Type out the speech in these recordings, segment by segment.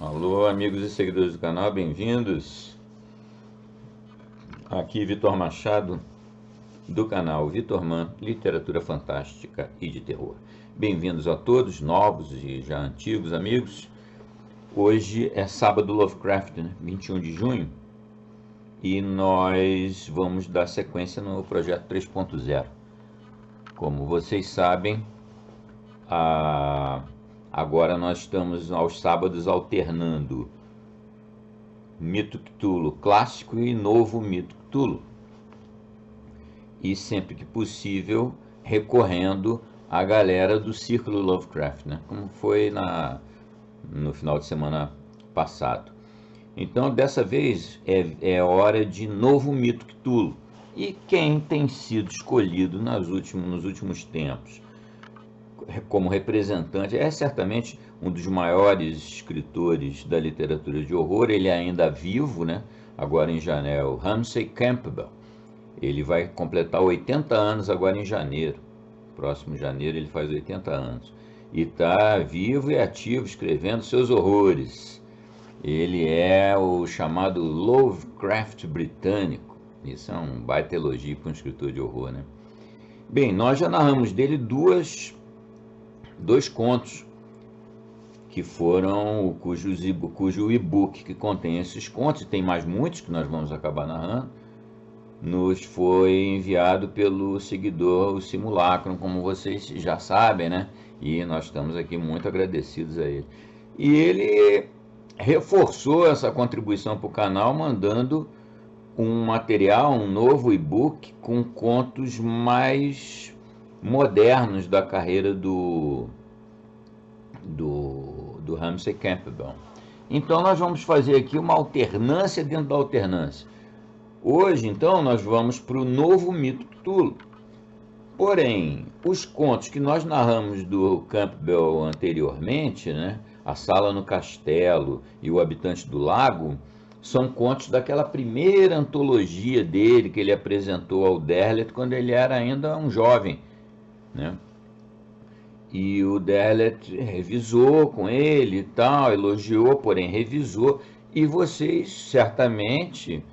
Alô, amigos e seguidores do canal, bem-vindos. Aqui Vitor Machado, do canal Vitor Man, Literatura Fantástica e de Terror. Bem-vindos a todos, novos e já antigos amigos. Hoje é sábado Lovecraft, né? 21 de junho, e nós vamos dar sequência no projeto 3.0. Como vocês sabem, agora nós estamos aos sábados alternando Mito Cthulhu clássico e novo Mito Cthulhu, e sempre que possível recorrendo à galera do Círculo Lovecraft, né? Como foi no final de semana passado. Então dessa vez é hora de novo Mito Cthulhu. E quem tem sido escolhido nos últimos tempos como representante é certamente um dos maiores escritores da literatura de horror. Ele é ainda vivo, né? Agora em janeiro, Ramsey Campbell. Ele vai completar 80 anos agora em janeiro. Próximo janeiro ele faz 80 anos. E está vivo e ativo, escrevendo seus horrores. Ele é o chamado Lovecraft britânico. Isso é um baita elogio para um escritor de horror, né? Bem, nós já narramos dele dois contos que foram cujo e-book que contém esses contos, e tem mais muitos que nós vamos acabar narrando, nos foi enviado pelo seguidor, o Simulacrum, como vocês já sabem, né? E nós estamos aqui muito agradecidos a ele. E ele reforçou essa contribuição para o canal, mandando um material, um novo e-book com contos mais modernos da carreira do Ramsey Campbell. Então nós vamos fazer aqui uma alternância dentro da alternância. Hoje, então, nós vamos para o novo Mito Cthulhu. Porém, os contos que nós narramos do Campbell anteriormente, né, A Sala no Castelo e O Habitante do Lago, são contos daquela primeira antologia dele que ele apresentou ao Derlet quando ele era ainda um jovem, né? E o Derlet revisou com ele e tal, elogiou, porém revisou, e vocês certamente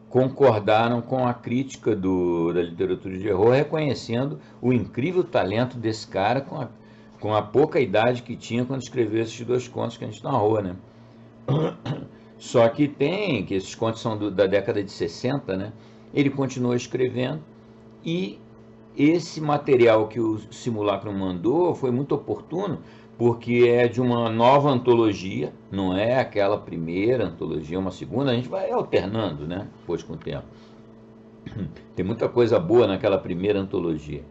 concordaram com a crítica da literatura de horror, reconhecendo o incrível talento desse cara com a pouca idade que tinha quando escreveu esses dois contos que a gente narrou, né? Só que esses contos são da década de 60, né? Ele continuou escrevendo, e esse material que o Simulacrum mandou foi muito oportuno, porque é de uma nova antologia, não é aquela primeira antologia, uma segunda, a gente vai alternando, né? Depois com o tempo. Tem muita coisa boa naquela primeira antologia.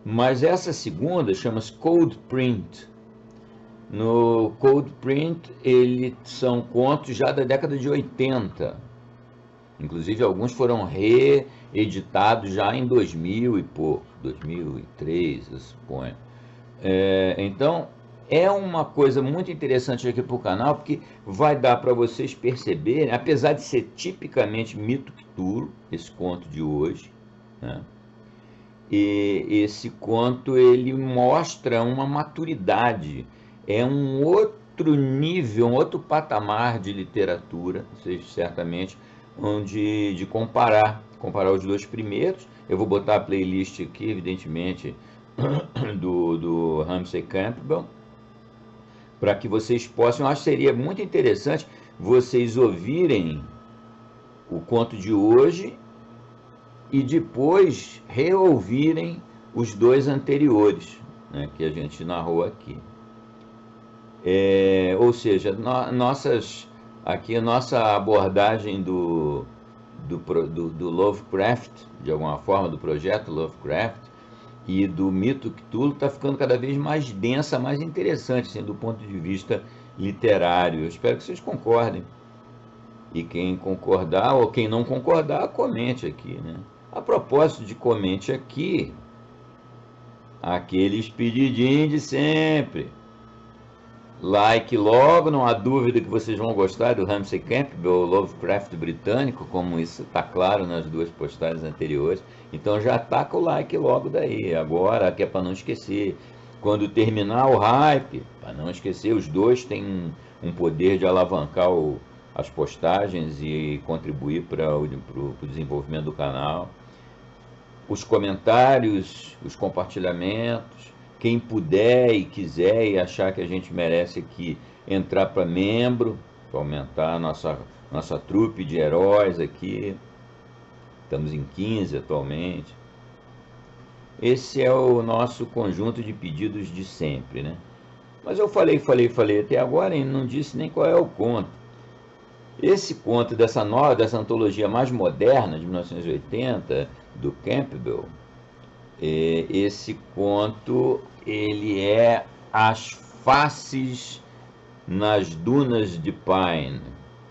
Mas essa segunda chama-se Cold Print. No Cold Print, são contos já da década de 80. Inclusive, alguns foram reeditados já em 2000 e pouco, 2003, eu suponho. Então, é uma coisa muito interessante aqui para o canal, porque vai dar para vocês perceberem, apesar de ser tipicamente Mito Cthulhu, esse conto de hoje, né? E esse conto, ele mostra uma maturidade, é um outro nível, um outro patamar de literatura, vocês certamente de comparar os dois primeiros. Eu vou botar a playlist aqui, evidentemente, do Ramsey Campbell, para que vocês possam, eu acho que seria muito interessante vocês ouvirem o conto de hoje e depois reouvirem os dois anteriores, né, que a gente narrou aqui. Ou seja, aqui a nossa abordagem do Lovecraft, de alguma forma, do projeto Lovecraft e do Mito Cthulhu, está ficando cada vez mais densa, mais interessante, assim, do ponto de vista literário. Eu espero que vocês concordem. E quem concordar ou quem não concordar, comente aqui, né? A propósito de comente aqui, aqueles pedidinhos de sempre. Like logo, não há dúvida que vocês vão gostar do Ramsey Campbell, Lovecraft britânico, como isso está claro nas duas postagens anteriores. Então já taca o like logo daí, agora, que é para não esquecer. Quando terminar o hype, para não esquecer, os dois têm um poder de alavancar as postagens e contribuir para o desenvolvimento do canal. Os comentários, os compartilhamentos, quem puder e quiser e achar que a gente merece aqui entrar para membro, para aumentar a nossa trupe de heróis aqui. Estamos em 15 atualmente. Esse é o nosso conjunto de pedidos de sempre, né? Mas eu falei até agora e não disse nem qual é o conto. Esse conto dessa antologia mais moderna, de 1980, do Campbell, esse conto, ele é As Faces nas Dunas de Pine.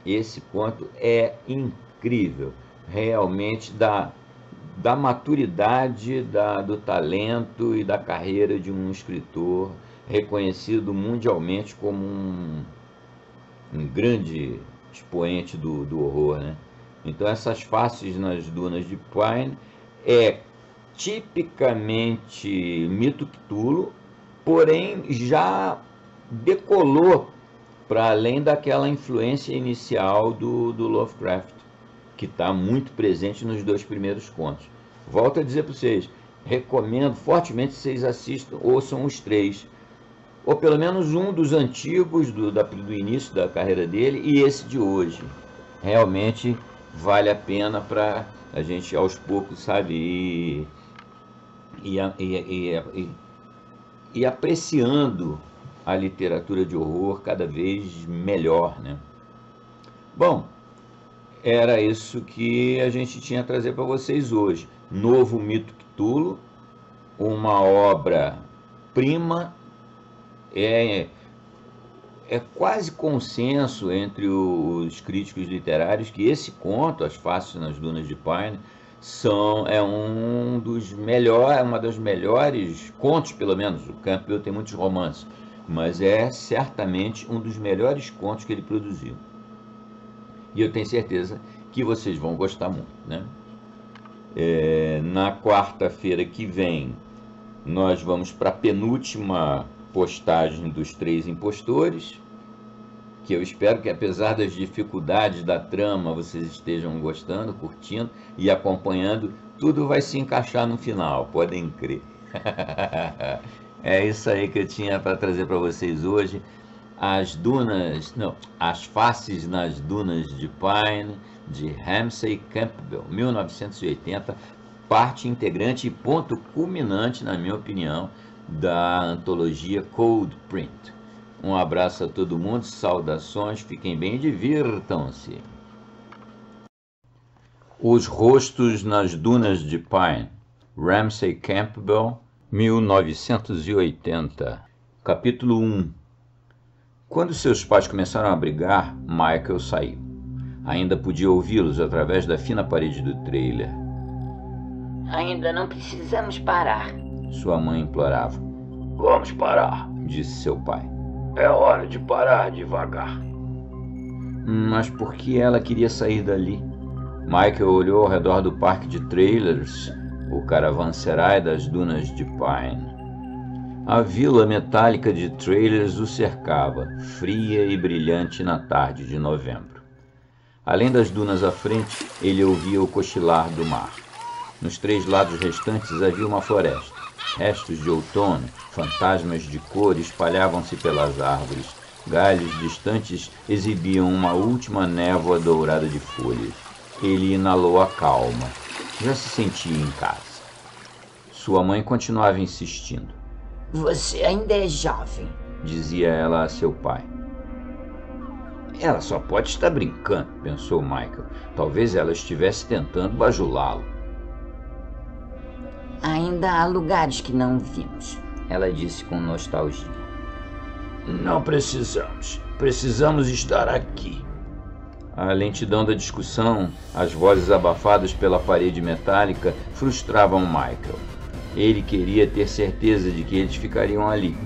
Esse conto é incrível, realmente da maturidade, do talento e da carreira de um escritor reconhecido mundialmente como um grande expoente do horror, né? Então, Essas Faces nas Dunas de Pine é tipicamente mito Cthulhu, porém já decolou para além daquela influência inicial do Lovecraft, que está muito presente nos dois primeiros contos. Volto a dizer para vocês, recomendo fortemente que vocês assistam, ouçam os três, ou pelo menos um dos antigos, do início da carreira dele, e esse de hoje. Realmente vale a pena para a gente, aos poucos, sabe, ir apreciando a literatura de horror cada vez melhor, né? Bom, era isso que a gente tinha a trazer para vocês hoje. Novo Mito Cthulhu, uma obra-prima, é quase consenso entre os críticos literários que esse conto, As Faces nas Dunas de Pine, uma das melhores contos, pelo menos. O Campbell tem muitos romances, mas é certamente um dos melhores contos que ele produziu. E eu tenho certeza que vocês vão gostar muito, né? Na quarta-feira que vem, nós vamos para a penúltima postagem dos Três Impostores, que eu espero que, apesar das dificuldades da trama, vocês estejam gostando, curtindo e acompanhando. Tudo vai se encaixar no final, podem crer. É isso aí que eu tinha para trazer para vocês hoje. As Faces nas Dunas de Pine, de Ramsey Campbell, 1980, parte integrante e ponto culminante, na minha opinião, da antologia Cold Print. Um abraço a todo mundo, saudações, fiquem bem e divirtam-se. Os Rostos nas Dunas de Pine, Ramsey Campbell, 1980. Capítulo 1. Quando seus pais começaram a brigar, Michael saiu. Ainda podia ouvi-los através da fina parede do trailer. Ainda não precisamos parar, sua mãe implorava. Vamos parar, disse seu pai. É hora de parar devagar. Mas por que ela queria sair dali? Michael olhou ao redor do parque de trailers, o caravanserai das Dunas de Pine. A vila metálica de trailers o cercava, fria e brilhante na tarde de novembro. Além das dunas à frente, ele ouvia o cochilar do mar. Nos três lados restantes havia uma floresta. Restos de outono, fantasmas de cor espalhavam-se pelas árvores. Galhos distantes exibiam uma última névoa dourada de folhas. Ele inalou a calma. Já se sentia em casa. Sua mãe continuava insistindo. Você ainda é jovem, dizia ela a seu pai. Ela só pode estar brincando, pensou Michael. Talvez ela estivesse tentando bajulá-lo. Ainda há lugares que não vimos, ela disse com nostalgia. Não precisamos. Precisamos estar aqui. A lentidão da discussão, as vozes abafadas pela parede metálica, frustravam Michael. Ele queria ter certeza de que eles ficariam ali.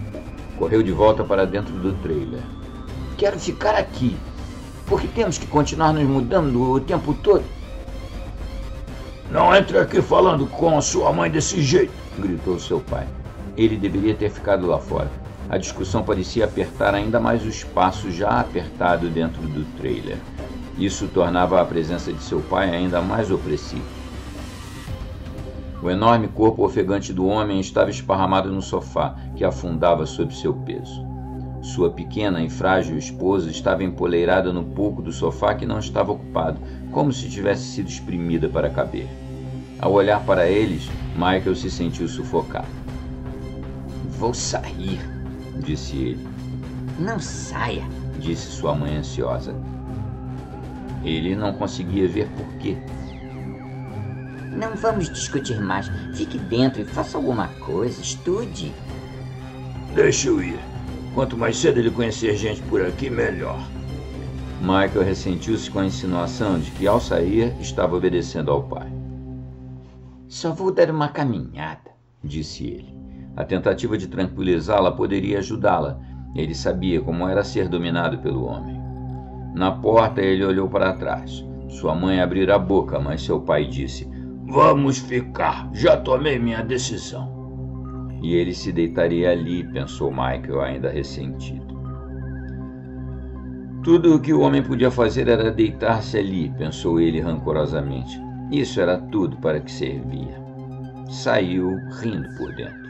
Correu de volta para dentro do trailer. Quero ficar aqui, porque temos que continuar nos mudando o tempo todo. Não entre aqui falando com a sua mãe desse jeito, gritou seu pai. Ele deveria ter ficado lá fora. A discussão parecia apertar ainda mais o espaço já apertado dentro do trailer. Isso tornava a presença de seu pai ainda mais opressiva. O enorme corpo ofegante do homem estava esparramado no sofá, que afundava sob seu peso. Sua pequena e frágil esposa estava empoleirada no pouco do sofá que não estava ocupado, como se tivesse sido espremida para caber. Ao olhar para eles, Michael se sentiu sufocado. Vou sair, disse ele. Não saia, disse sua mãe ansiosa. Ele não conseguia ver por quê. Não vamos discutir mais. Fique dentro e faça alguma coisa. Estude. Deixa eu ir. Quanto mais cedo ele conhecer gente por aqui, melhor. Michael ressentiu-se com a insinuação de que, ao sair, estava obedecendo ao pai. Só vou dar uma caminhada, disse ele. A tentativa de tranquilizá-la poderia ajudá-la. Ele sabia como era ser dominado pelo homem. Na porta, ele olhou para trás. Sua mãe abrira a boca, mas seu pai disse: Vamos ficar. Já tomei minha decisão. E ele se deitaria ali, pensou Michael, ainda ressentido. Tudo o que o homem podia fazer era deitar-se ali, pensou ele rancorosamente. Isso era tudo para que servia. Saiu rindo por dentro.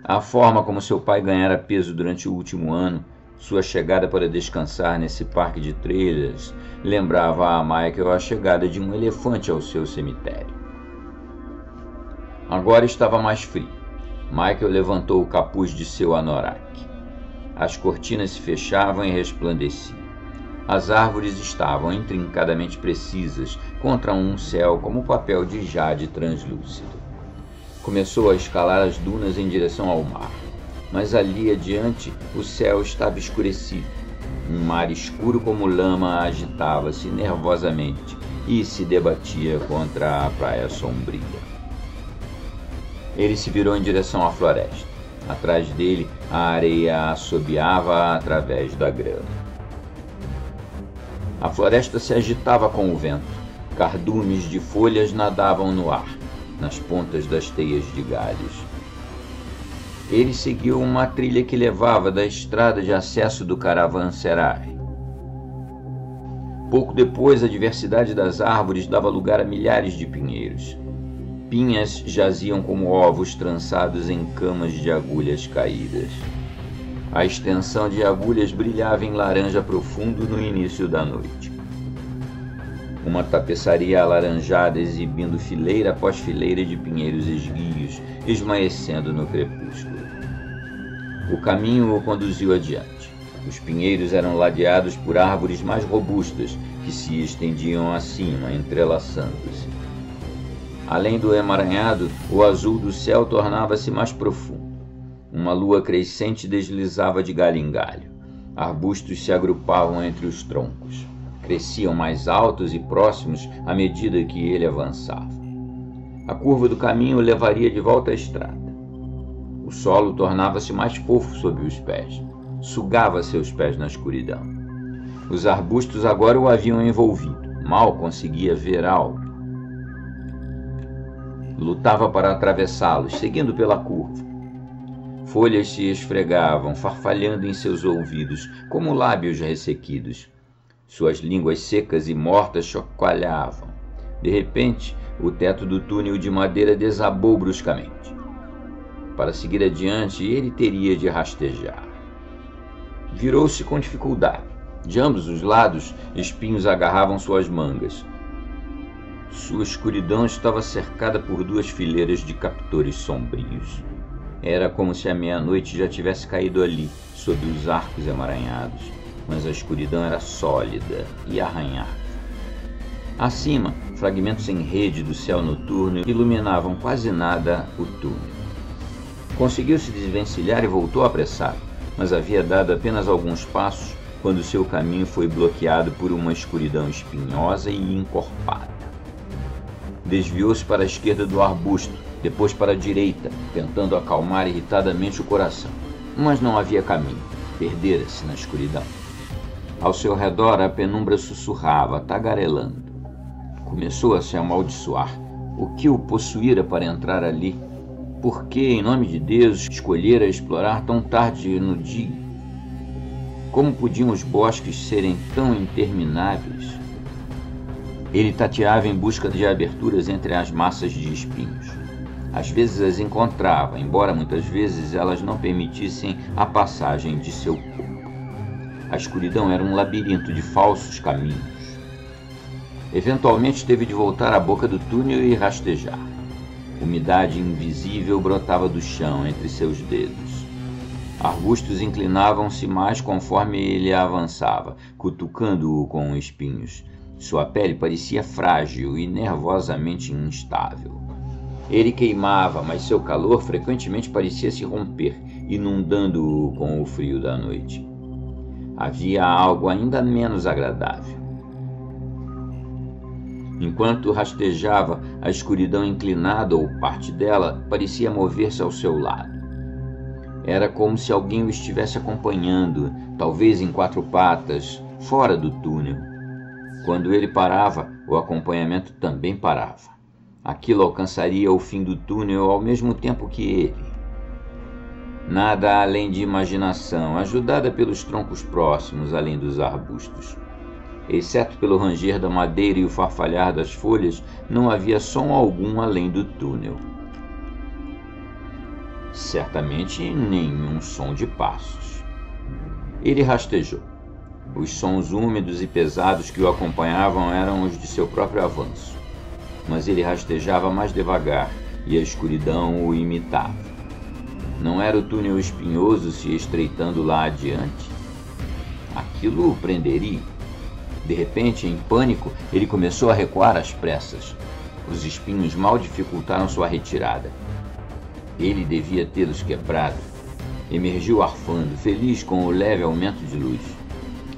A forma como seu pai ganhara peso durante o último ano, sua chegada para descansar nesse parque de trailers, lembrava a Michael a chegada de um elefante ao seu cemitério. Agora estava mais frio. Michael levantou o capuz de seu anorak. As cortinas se fechavam e resplandeciam. As árvores estavam intrincadamente precisas contra um céu como papel de jade translúcido. Começou a escalar as dunas em direção ao mar, mas ali adiante o céu estava escurecido. Um mar escuro como lama agitava-se nervosamente e se debatia contra a praia sombria. Ele se virou em direção à floresta. Atrás dele, a areia assobiava através da grama. A floresta se agitava com o vento. Cardumes de folhas nadavam no ar, nas pontas das teias de galhos. Ele seguiu uma trilha que levava da estrada de acesso do caravanserai. Pouco depois, a diversidade das árvores dava lugar a milhares de pinheiros. Pinhas jaziam como ovos trançados em camas de agulhas caídas. A extensão de agulhas brilhava em laranja profundo no início da noite. Uma tapeçaria alaranjada exibindo fileira após fileira de pinheiros esguios, esmaecendo no crepúsculo. O caminho o conduziu adiante. Os pinheiros eram ladeados por árvores mais robustas, que se estendiam acima, entrelaçando-se. Além do emaranhado, o azul do céu tornava-se mais profundo. Uma lua crescente deslizava de galho em galho. Arbustos se agrupavam entre os troncos. Cresciam mais altos e próximos à medida que ele avançava. A curva do caminho o levaria de volta à estrada. O solo tornava-se mais fofo sob os pés. Sugava seus pés na escuridão. Os arbustos agora o haviam envolvido. Mal conseguia ver algo. Lutava para atravessá-los, seguindo pela curva. Folhas se esfregavam, farfalhando em seus ouvidos, como lábios ressequidos. Suas línguas secas e mortas chocalhavam. De repente, o teto do túnel de madeira desabou bruscamente. Para seguir adiante, ele teria de rastejar. Virou-se com dificuldade. De ambos os lados, espinhos agarravam suas mangas. Sua escuridão estava cercada por duas fileiras de captores sombrios. Era como se a meia-noite já tivesse caído ali, sob os arcos emaranhados, mas a escuridão era sólida e arranhada. Acima, fragmentos em rede do céu noturno iluminavam quase nada o túnel. Conseguiu se desvencilhar e voltou apressado, mas havia dado apenas alguns passos quando seu caminho foi bloqueado por uma escuridão espinhosa e encorpada. Desviou-se para a esquerda do arbusto, depois para a direita, tentando acalmar irritadamente o coração. Mas não havia caminho, perdera-se na escuridão. Ao seu redor, a penumbra sussurrava, tagarelando. Começou a se amaldiçoar. O que o possuíra para entrar ali? por que, em nome de Deus, escolhera explorar tão tarde no dia? Como podiam os bosques serem tão intermináveis? Ele tateava em busca de aberturas entre as massas de espinhos. Às vezes as encontrava, embora muitas vezes elas não permitissem a passagem de seu corpo. A escuridão era um labirinto de falsos caminhos. Eventualmente teve de voltar à boca do túnel e rastejar. Umidade invisível brotava do chão entre seus dedos. Arbustos inclinavam-se mais conforme ele avançava, cutucando-o com espinhos. Sua pele parecia frágil e nervosamente instável. Ele queimava, mas seu calor frequentemente parecia se romper, inundando-o com o frio da noite. Havia algo ainda menos agradável. Enquanto rastejava, a escuridão inclinada ou parte dela parecia mover-se ao seu lado. Era como se alguém o estivesse acompanhando, talvez em 4 patas, fora do túnel. Quando ele parava, o acompanhamento também parava. Aquilo alcançaria o fim do túnel ao mesmo tempo que ele. Nada além de imaginação, ajudada pelos troncos próximos, além dos arbustos. Exceto pelo ranger da madeira e o farfalhar das folhas, não havia som algum além do túnel. Certamente nenhum som de passos. Ele rastejou. Os sons úmidos e pesados que o acompanhavam eram os de seu próprio avanço. Mas ele rastejava mais devagar e a escuridão o imitava. Não era o túnel espinhoso se estreitando lá adiante? Aquilo o prenderia. De repente, em pânico, ele começou a recuar às pressas. Os espinhos mal dificultaram sua retirada. Ele devia tê-los quebrado. Emergiu arfando, feliz com o leve aumento de luz.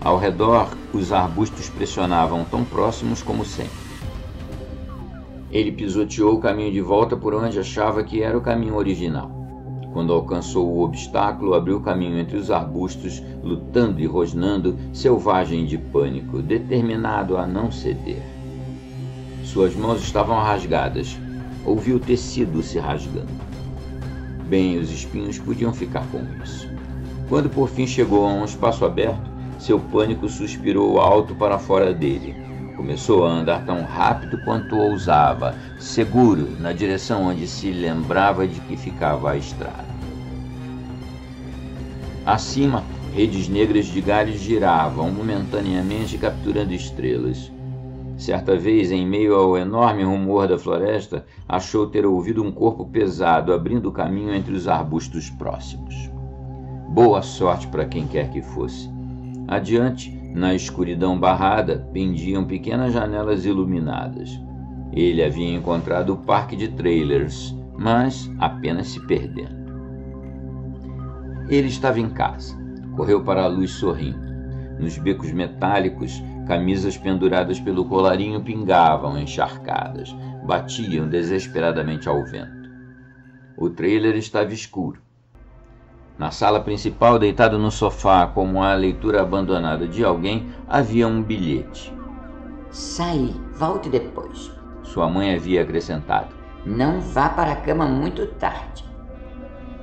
Ao redor, os arbustos pressionavam tão próximos como sempre. Ele pisoteou o caminho de volta por onde achava que era o caminho original. Quando alcançou o obstáculo, abriu caminho entre os arbustos, lutando e rosnando, selvagem de pânico, determinado a não ceder. Suas mãos estavam rasgadas. Ouviu o tecido se rasgando. Bem, os espinhos podiam ficar com isso. Quando por fim chegou a um espaço aberto, seu pânico suspirou alto para fora dele. Começou a andar tão rápido quanto ousava, seguro, na direção onde se lembrava de que ficava a estrada. Acima, redes negras de galhos giravam momentaneamente, capturando estrelas. Certa vez, em meio ao enorme rumor da floresta, achou ter ouvido um corpo pesado abrindo caminho entre os arbustos próximos. Boa sorte para quem quer que fosse. Adiante, na escuridão barrada, pendiam pequenas janelas iluminadas. Ele havia encontrado o parque de trailers, mas apenas se perdendo. Ele estava em casa. Correu para a luz sorrindo. Nos becos metálicos, camisas penduradas pelo colarinho pingavam encharcadas, batiam desesperadamente ao vento. O trailer estava escuro. Na sala principal, deitado no sofá como a leitura abandonada de alguém, havia um bilhete. Saí, volte depois. Sua mãe havia acrescentado. Não vá para a cama muito tarde.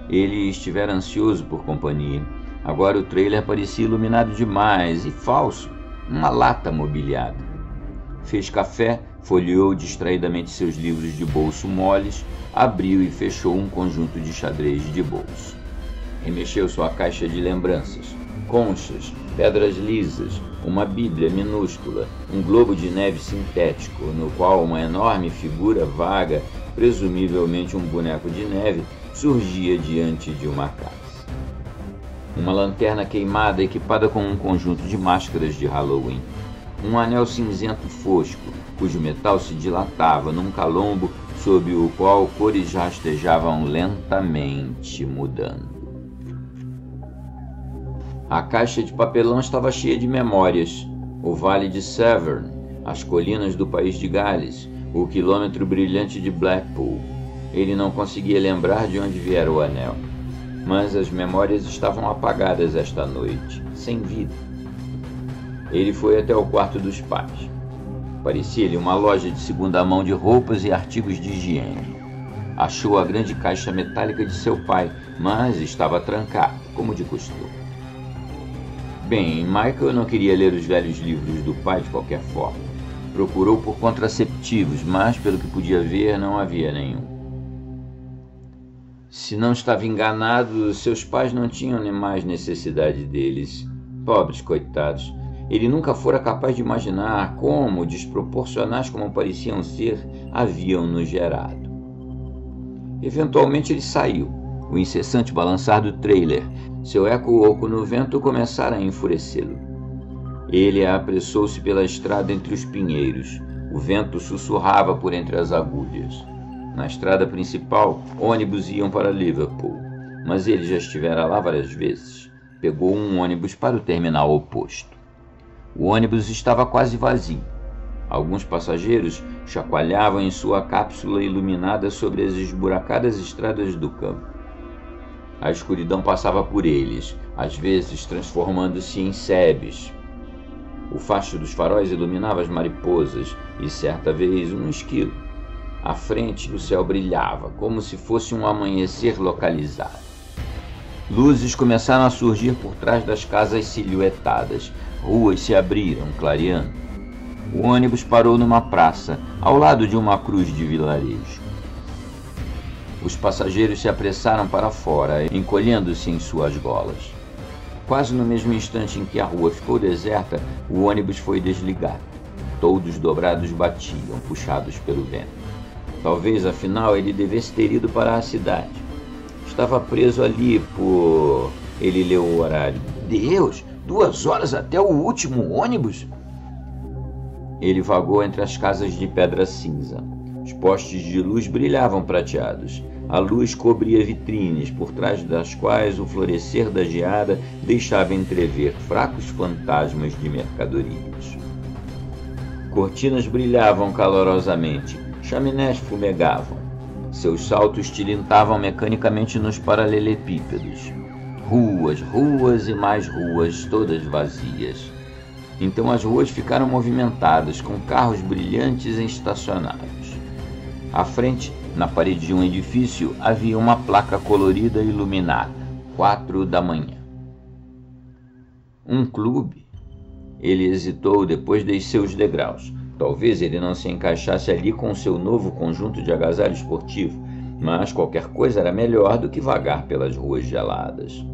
Ele estivera ansioso por companhia. Agora o trailer parecia iluminado demais e falso, uma lata mobiliada. Fez café, folheou distraidamente seus livros de bolso moles, abriu e fechou um conjunto de xadrez de bolso. Remexeu sua caixa de lembranças, conchas, pedras lisas, uma bíblia minúscula, um globo de neve sintético, no qual uma enorme figura vaga, presumivelmente um boneco de neve, surgia diante de uma casa. Uma lanterna queimada equipada com um conjunto de máscaras de Halloween. Um anel cinzento fosco, cujo metal se dilatava num calombo sob o qual cores rastejavam lentamente mudando. A caixa de papelão estava cheia de memórias. O Vale de Severn, as colinas do país de Gales, o quilômetro brilhante de Blackpool. Ele não conseguia lembrar de onde viera o anel. Mas as memórias estavam apagadas esta noite, sem vida. Ele foi até o quarto dos pais. Parecia-lhe uma loja de segunda mão de roupas e artigos de higiene. Achou a grande caixa metálica de seu pai, mas estava trancada, como de costume. Bem, Michael não queria ler os velhos livros do pai de qualquer forma. Procurou por contraceptivos, mas, pelo que podia ver, não havia nenhum. Se não estava enganado, seus pais não tinham nem mais necessidade deles. Pobres coitados. Ele nunca fora capaz de imaginar como, desproporcionais como pareciam ser, haviam-nos gerado. Eventualmente ele saiu. O incessante balançar do trailer, seu eco oco no vento, começara a enfurecê-lo. Ele apressou-se pela estrada entre os pinheiros. O vento sussurrava por entre as agulhas. Na estrada principal, ônibus iam para Liverpool, mas ele já estivera lá várias vezes. Pegou um ônibus para o terminal oposto. O ônibus estava quase vazio. Alguns passageiros chacoalhavam em sua cápsula iluminada sobre as esburacadas estradas do campo. A escuridão passava por eles, às vezes transformando-se em sebes. O facho dos faróis iluminava as mariposas e, certa vez, um esquilo. À frente, o céu brilhava, como se fosse um amanhecer localizado. Luzes começaram a surgir por trás das casas silhuetadas. Ruas se abriram, clareando. O ônibus parou numa praça, ao lado de uma cruz de vilarejo. Os passageiros se apressaram para fora, encolhendo-se em suas golas. Quase no mesmo instante em que a rua ficou deserta, o ônibus foi desligado. Todos dobrados batiam, puxados pelo vento. Talvez, afinal, ele devesse ter ido para a cidade. Estava preso ali por... Ele leu o horário. Deus! 2 horas até o último ônibus? Ele vagou entre as casas de pedra cinza. Os postes de luz brilhavam prateados. A luz cobria vitrines, por trás das quais o florescer da geada deixava entrever fracos fantasmas de mercadorias. Cortinas brilhavam calorosamente. Chaminés fumegavam. Seus saltos tilintavam mecanicamente nos paralelepípedos. Ruas, ruas e mais ruas, todas vazias. Então as ruas ficaram movimentadas, com carros brilhantes estacionados. À frente, na parede de um edifício, havia uma placa colorida iluminada. 4 da manhã. Um clube? Ele hesitou, depois desceu os degraus. Talvez ele não se encaixasse ali com seu novo conjunto de agasalho esportivo, mas qualquer coisa era melhor do que vagar pelas ruas geladas.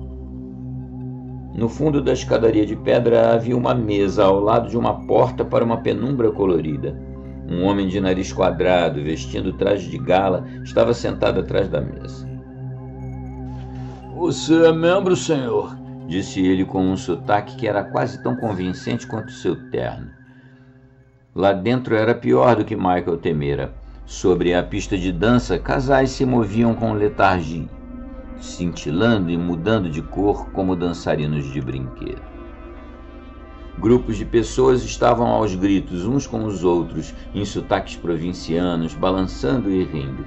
No fundo da escadaria de pedra havia uma mesa ao lado de uma porta para uma penumbra colorida. Um homem de nariz quadrado, vestindo traje de gala, estava sentado atrás da mesa. Você é membro, senhor? Disse ele com um sotaque que era quase tão convincente quanto seu terno. Lá dentro era pior do que Michael temera. Sobre a pista de dança, casais se moviam com letargia, cintilando e mudando de cor como dançarinos de brinquedo. Grupos de pessoas estavam aos gritos uns com os outros, em sotaques provincianos, balançando e rindo.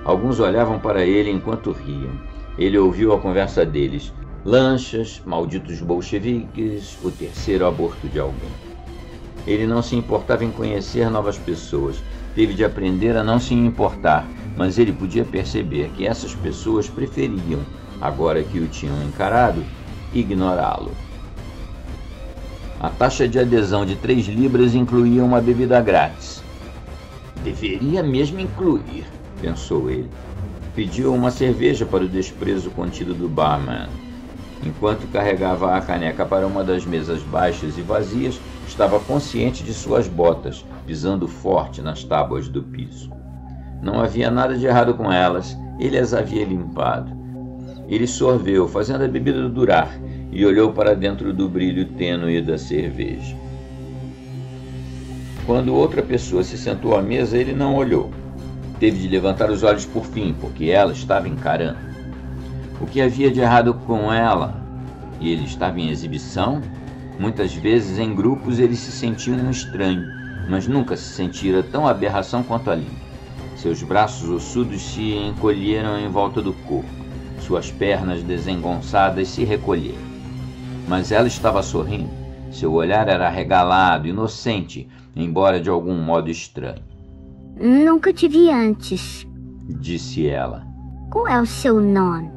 Alguns olhavam para ele enquanto riam. Ele ouviu a conversa deles. Lanchas, malditos bolcheviques, o terceiro aborto de alguém. Ele não se importava em conhecer novas pessoas. Teve de aprender a não se importar, mas ele podia perceber que essas pessoas preferiam, agora que o tinham encarado, ignorá-lo. A taxa de adesão de 3 libras incluía uma bebida grátis. Deveria mesmo incluir, pensou ele. Pediu uma cerveja para o desprezo contido do barman. Enquanto carregava a caneca para uma das mesas baixas e vazias, estava consciente de suas botas, pisando forte nas tábuas do piso. Não havia nada de errado com elas, ele as havia limpado. Ele sorveu, fazendo a bebida durar, e olhou para dentro do brilho tênue da cerveja. Quando outra pessoa se sentou à mesa, ele não olhou. Teve de levantar os olhos por fim, porque ela estava encarando. O que havia de errado com ela? E ele estava em exibição? Muitas vezes, em grupos, ele se sentia um estranho, mas nunca se sentira tão aberração quanto ali. Seus braços ossudos se encolheram em volta do corpo. Suas pernas desengonçadas se recolheram. Mas ela estava sorrindo. Seu olhar era arregalado, inocente, embora de algum modo estranho. Nunca te vi antes, disse ela. Qual é o seu nome?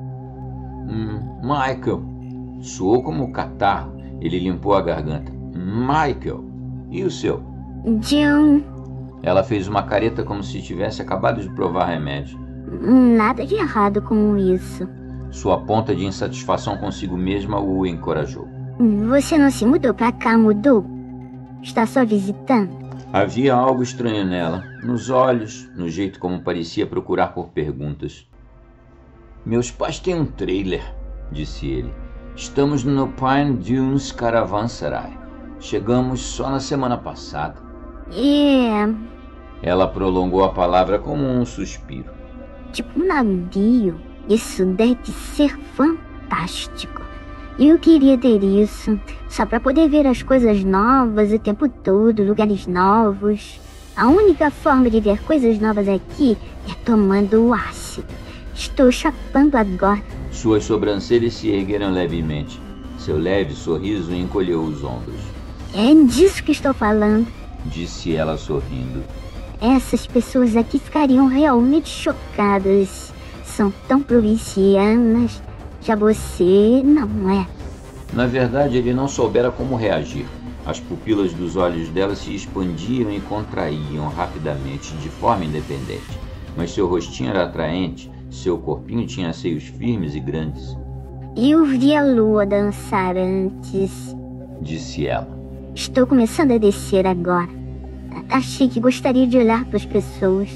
Michael. Soou como catarro. Ele limpou a garganta. Michael. E o seu? June. Ela fez uma careta como se tivesse acabado de provar remédio. Nada de errado com isso. Sua ponta de insatisfação consigo mesma o encorajou. Você não se mudou pra cá, mudou? Está só visitando? Havia algo estranho nela, nos olhos, no jeito como parecia procurar por perguntas. Meus pais têm um trailer, disse ele. Estamos no Pine Dunes Caravanserai. Chegamos só na semana passada. Ela prolongou a palavra como um suspiro. Tipo um navio. Isso deve ser fantástico. Eu queria ter isso, só para poder ver as coisas novas o tempo todo, lugares novos. A única forma de ver coisas novas aqui é tomando o ácido. Estou chapando agora. Suas sobrancelhas se ergueram levemente. Seu leve sorriso encolheu os ombros. É disso que estou falando, disse ela sorrindo. Essas pessoas aqui ficariam realmente chocadas. São tão provincianas. Já você não é. Na verdade, ele não soubera como reagir. As pupilas dos olhos dela se expandiam e contraíam rapidamente, de forma independente. Mas seu rostinho era atraente, seu corpinho tinha seios firmes e grandes. Eu vi a lua dançar antes, disse ela. Estou começando a descer agora. Achei que gostaria de olhar para as pessoas.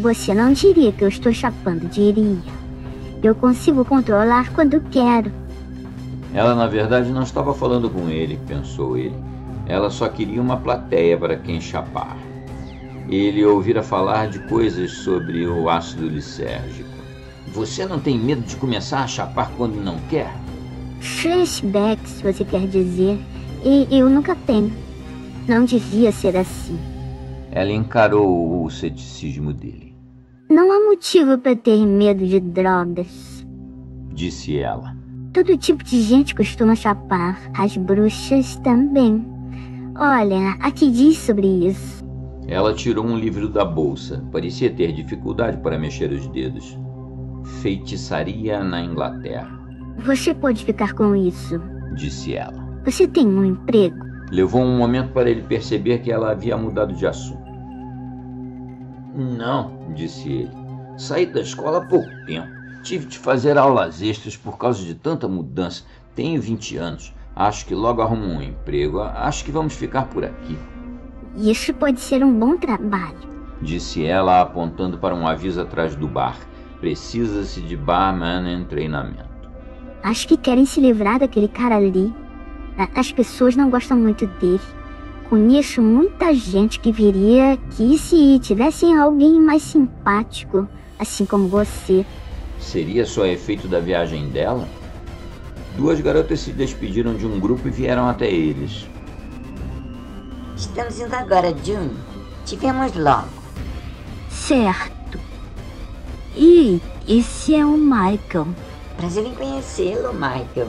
Você não diria que eu estou chapando, diria. Eu consigo controlar quando quero. Ela, na verdade, não estava falando com ele, pensou ele. Ela só queria uma plateia para quem chapar. Ele ouvira falar de coisas sobre o ácido lisérgico. Você não tem medo de começar a chapar quando não quer? Flashbacks, você quer dizer? E eu nunca tenho. Não devia ser assim. Ela encarou o ceticismo dele. Não há motivo para ter medo de drogas, disse ela. Todo tipo de gente costuma chapar, as bruxas também. Olha, aqui diz sobre isso. Ela tirou um livro da bolsa. Parecia ter dificuldade para mexer os dedos. Feitiçaria na Inglaterra. Você pode ficar com isso, disse ela. Você tem um emprego? Levou um momento para ele perceber que ela havia mudado de assunto. Não, disse ele. Saí da escola há pouco tempo. Tive de fazer aulas extras por causa de tanta mudança. Tenho 20 anos. Acho que logo arrumo um emprego. Acho que vamos ficar por aqui. Isso pode ser um bom trabalho, disse ela, apontando para um aviso atrás do bar. Precisa-se de barman em treinamento. Acho que querem se livrar daquele cara ali. As pessoas não gostam muito dele. Conheço muita gente que viria aqui se tivessem alguém mais simpático, assim como você. Seria só efeito da viagem dela? Duas garotas se despediram de um grupo e vieram até eles. Estamos indo agora, June. Te vemos logo. Certo. E esse é o Michael. Prazer em conhecê-lo, Michael.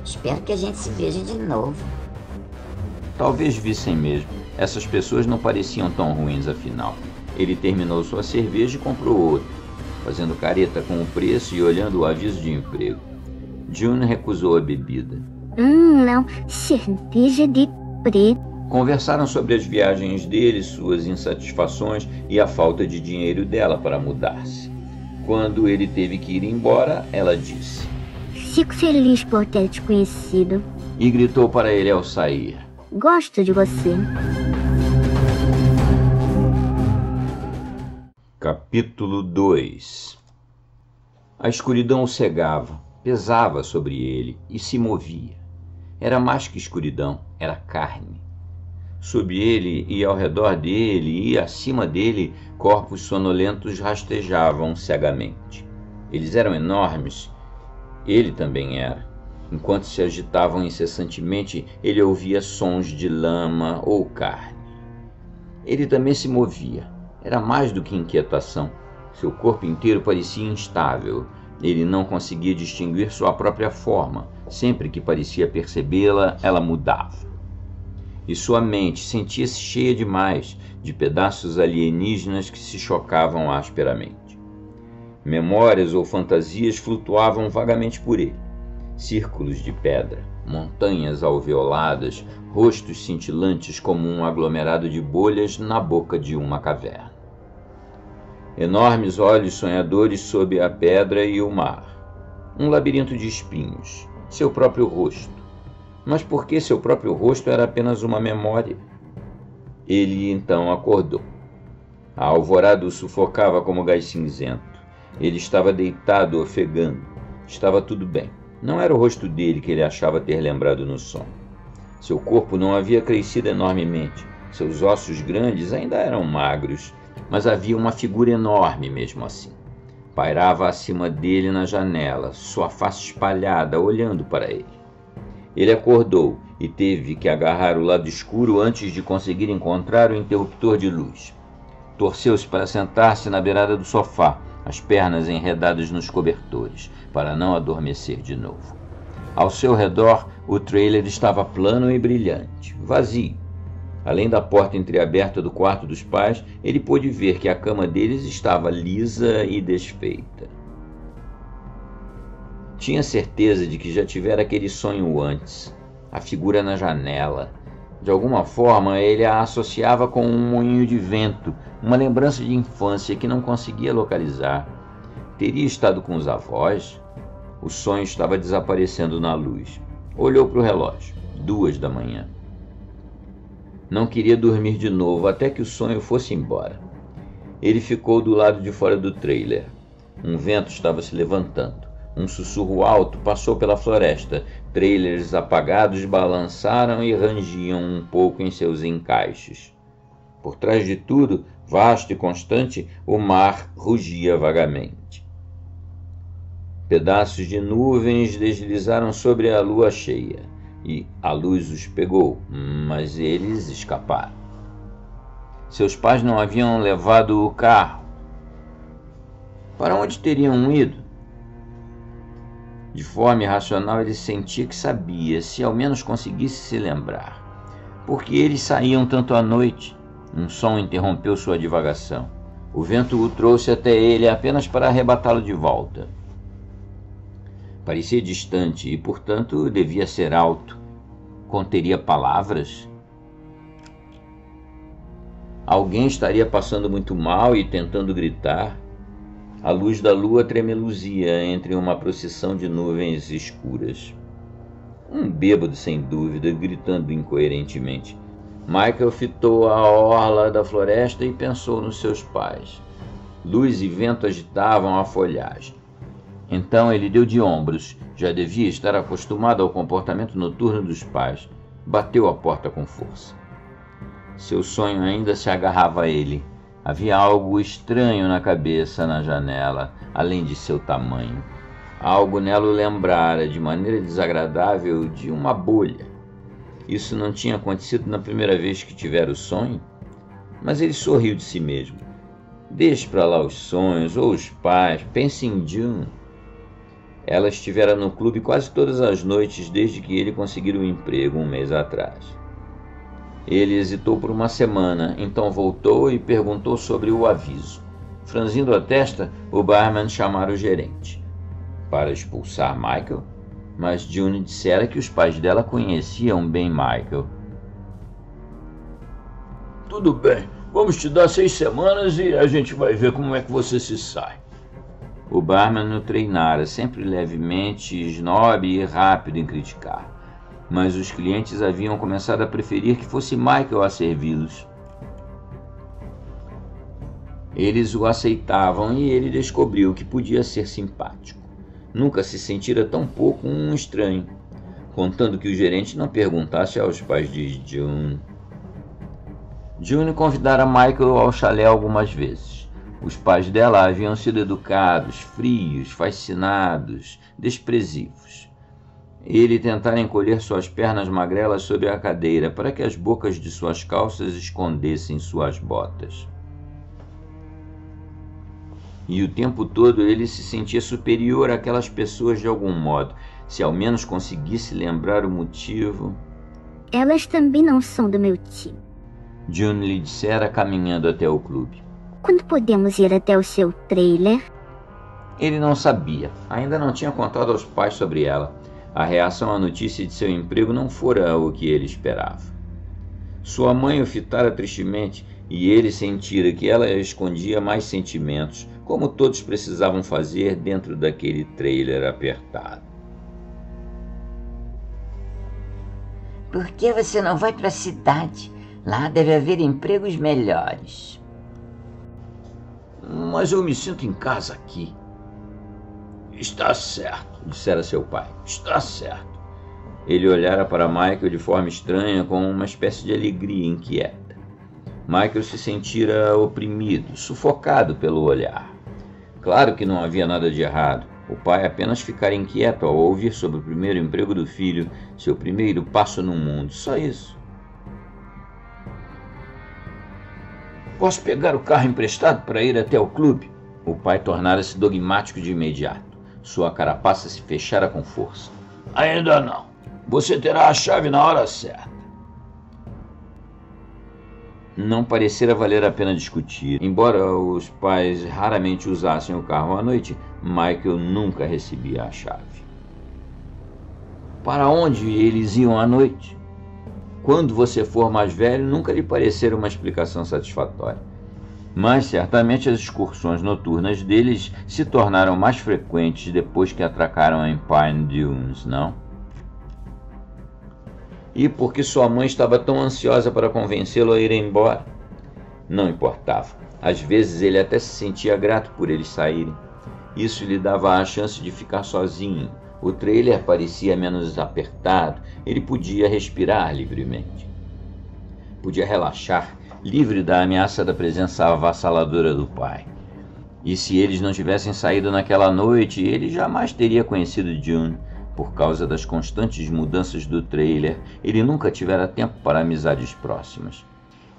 Espero que a gente se veja de novo. Talvez vissem mesmo. Essas pessoas não pareciam tão ruins, afinal. Ele terminou sua cerveja e comprou outra, fazendo careta com o preço e olhando o aviso de emprego. June recusou a bebida. Não. Cerveja de preto. Conversaram sobre as viagens dele, suas insatisfações e a falta de dinheiro dela para mudar-se. Quando ele teve que ir embora, ela disse: Fico feliz por ter te conhecido. E gritou para ele ao sair: Gosto de você. Capítulo 2. A escuridão o cegava, pesava sobre ele e se movia. Era mais que escuridão, era carne. Sob ele e ao redor dele e acima dele, corpos sonolentos rastejavam cegamente. Eles eram enormes. Ele também era. Enquanto se agitavam incessantemente, ele ouvia sons de lama ou carne. Ele também se movia. Era mais do que inquietação. Seu corpo inteiro parecia instável. Ele não conseguia distinguir sua própria forma. Sempre que parecia percebê-la, ela mudava. e sua mente sentia-se cheia demais de pedaços alienígenas que se chocavam asperamente. Memórias ou fantasias flutuavam vagamente por ele. Círculos de pedra, montanhas alveoladas, rostos cintilantes como um aglomerado de bolhas na boca de uma caverna. Enormes olhos sonhadores sob a pedra e o mar. Um labirinto de espinhos, seu próprio rosto. Mas por que seu próprio rosto era apenas uma memória? Ele então acordou. A alvorada o sufocava como gás cinzento. Ele estava deitado, ofegando. Estava tudo bem. Não era o rosto dele que ele achava ter lembrado no sonho. Seu corpo não havia crescido enormemente. Seus ossos grandes ainda eram magros, mas havia uma figura enorme mesmo assim. Pairava acima dele na janela, sua face espalhada, olhando para ele. Ele acordou e teve que agarrar o lado escuro antes de conseguir encontrar o interruptor de luz. Torceu-se para sentar-se na beirada do sofá, as pernas enredadas nos cobertores, para não adormecer de novo. Ao seu redor, o trailer estava plano e brilhante, vazio. Além da porta entreaberta do quarto dos pais, ele pôde ver que a cama deles estava lisa e desfeita. Tinha certeza de que já tivera aquele sonho antes, a figura na janela. De alguma forma, ele a associava com um moinho de vento, uma lembrança de infância que não conseguia localizar. Teria estado com os avós? O sonho estava desaparecendo na luz. Olhou para o relógio, 2 da manhã. Não queria dormir de novo até que o sonho fosse embora. Ele ficou do lado de fora do trailer. Um vento estava se levantando. Um sussurro alto passou pela floresta. Trailers apagados balançaram e rangiam um pouco em seus encaixes. Por trás de tudo, vasto e constante, o mar rugia vagamente. Pedaços de nuvens deslizaram sobre a lua cheia, e a luz os pegou, mas eles escaparam. Seus pais não haviam levado o carro. Para onde teriam ido? De forma irracional, ele sentia que sabia, se ao menos conseguisse se lembrar. Porque eles saíam tanto à noite? Um som interrompeu sua divagação. O vento o trouxe até ele apenas para arrebatá-lo de volta. Parecia distante e, portanto, devia ser alto. Conteria palavras? Alguém estaria passando muito mal e tentando gritar? A luz da lua tremeluzia entre uma procissão de nuvens escuras. Um bêbado, sem dúvida, gritando incoerentemente. Michael fitou a orla da floresta e pensou nos seus pais. Luz e vento agitavam a folhagem. Então ele deu de ombros. Já devia estar acostumado ao comportamento noturno dos pais. Bateu a porta com força. Seu sonho ainda se agarrava a ele. Havia algo estranho na cabeça, na janela, além de seu tamanho. Algo nela o lembrara, de maneira desagradável, de uma bolha. Isso não tinha acontecido na primeira vez que tivera o sonho? Mas ele sorriu de si mesmo. Deixe para lá os sonhos, ou os pais, pense em June. Ela estivera no clube quase todas as noites desde que ele conseguira um emprego 1 mês atrás. Ele hesitou por uma semana, então voltou e perguntou sobre o aviso. Franzindo a testa, o barman chamara o gerente. Para expulsar Michael? Mas June dissera que os pais dela conheciam bem Michael. Tudo bem, vamos te dar 6 semanas e a gente vai ver como é que você se sai. O barman o treinara, sempre levemente snob e rápido em criticar. Mas os clientes haviam começado a preferir que fosse Michael a servi-los. Eles o aceitavam e ele descobriu que podia ser simpático. Nunca se sentira tão pouco um estranho, contando que o gerente não perguntasse aos pais de June. June convidara Michael ao chalé algumas vezes. Os pais dela haviam sido educados, frios, fascinados, desprezivos. Ele tentara encolher suas pernas magrelas sobre a cadeira para que as bocas de suas calças escondessem suas botas. E o tempo todo ele se sentia superior àquelas pessoas de algum modo. Se ao menos conseguisse lembrar o motivo... Elas também não são do meu time. June lhe dissera caminhando até o clube. Quando podemos ir até o seu trailer? Ele não sabia, ainda não tinha contado aos pais sobre ela. A reação à notícia de seu emprego não fora o que ele esperava. Sua mãe o fitara tristemente e ele sentira que ela escondia mais sentimentos, como todos precisavam fazer dentro daquele trailer apertado. Por que você não vai para a cidade? Lá deve haver empregos melhores. Mas eu me sinto em casa aqui. Está certo, dissera seu pai. está certo. Ele olhara para Michael de forma estranha, com uma espécie de alegria inquieta. Michael se sentira oprimido, sufocado pelo olhar. Claro que não havia nada de errado. O pai apenas ficara inquieto ao ouvir sobre o primeiro emprego do filho, seu primeiro passo no mundo, só isso. Posso pegar o carro emprestado para ir até o clube? O pai tornara-se dogmático de imediato. Sua carapaça se fechara com força. Ainda não. Você terá a chave na hora certa. Não parecera valer a pena discutir. Embora os pais raramente usassem o carro à noite, Michael nunca recebia a chave. Para onde eles iam à noite? Quando você for mais velho, nunca lhe parecera uma explicação satisfatória. Mas certamente as excursões noturnas deles se tornaram mais frequentes depois que atracaram em Pine Dunes, não? E por que sua mãe estava tão ansiosa para convencê-lo a ir embora? Não importava. Às vezes ele até se sentia grato por eles saírem. Isso lhe dava a chance de ficar sozinho. O trailer parecia menos apertado. Ele podia respirar livremente. Podia relaxar, livre da ameaça da presença avassaladora do pai. E se eles não tivessem saído naquela noite, ele jamais teria conhecido June. Por causa das constantes mudanças do trailer, ele nunca tivera tempo para amizades próximas.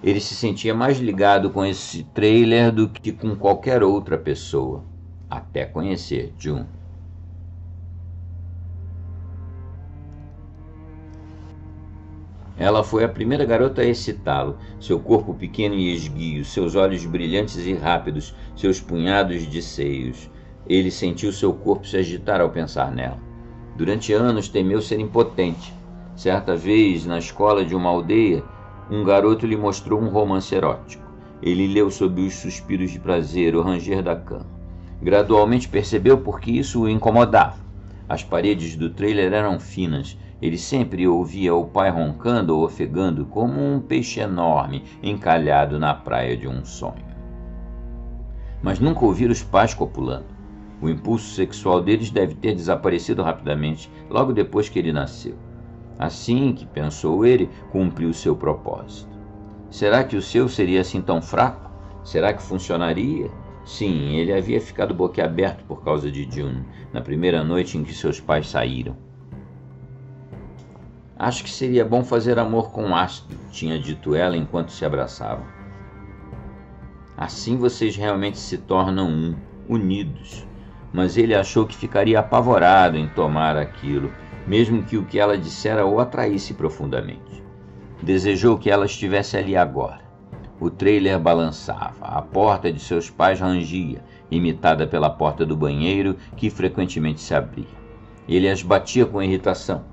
Ele se sentia mais ligado com esse trailer do que com qualquer outra pessoa, até conhecer June. Ela foi a primeira garota a excitá-lo. Seu corpo pequeno e esguio, seus olhos brilhantes e rápidos, seus punhados de seios. Ele sentiu seu corpo se agitar ao pensar nela. Durante anos temeu ser impotente. Certa vez, na escola de uma aldeia, um garoto lhe mostrou um romance erótico. Ele leu sob os suspiros de prazer o ranger da cama. Gradualmente percebeu por que isso o incomodava. As paredes do trailer eram finas. Ele sempre ouvia o pai roncando ou ofegando como um peixe enorme encalhado na praia de um sonho. Mas nunca ouvira os pais copulando. O impulso sexual deles deve ter desaparecido rapidamente, logo depois que ele nasceu. Assim que pensou ele, cumpriu seu propósito. Será que o seu seria assim tão fraco? Será que funcionaria? Sim, ele havia ficado boquiaberto por causa de June, na primeira noite em que seus pais saíram. Acho que seria bom fazer amor com ácido, tinha dito ela enquanto se abraçavam. Assim vocês realmente se tornam unidos. Mas ele achou que ficaria apavorado em tomar aquilo, mesmo que o que ela dissera o atraísse profundamente. Desejou que ela estivesse ali agora. O trailer balançava, a porta de seus pais rangia, imitada pela porta do banheiro, que frequentemente se abria. Ele as batia com irritação.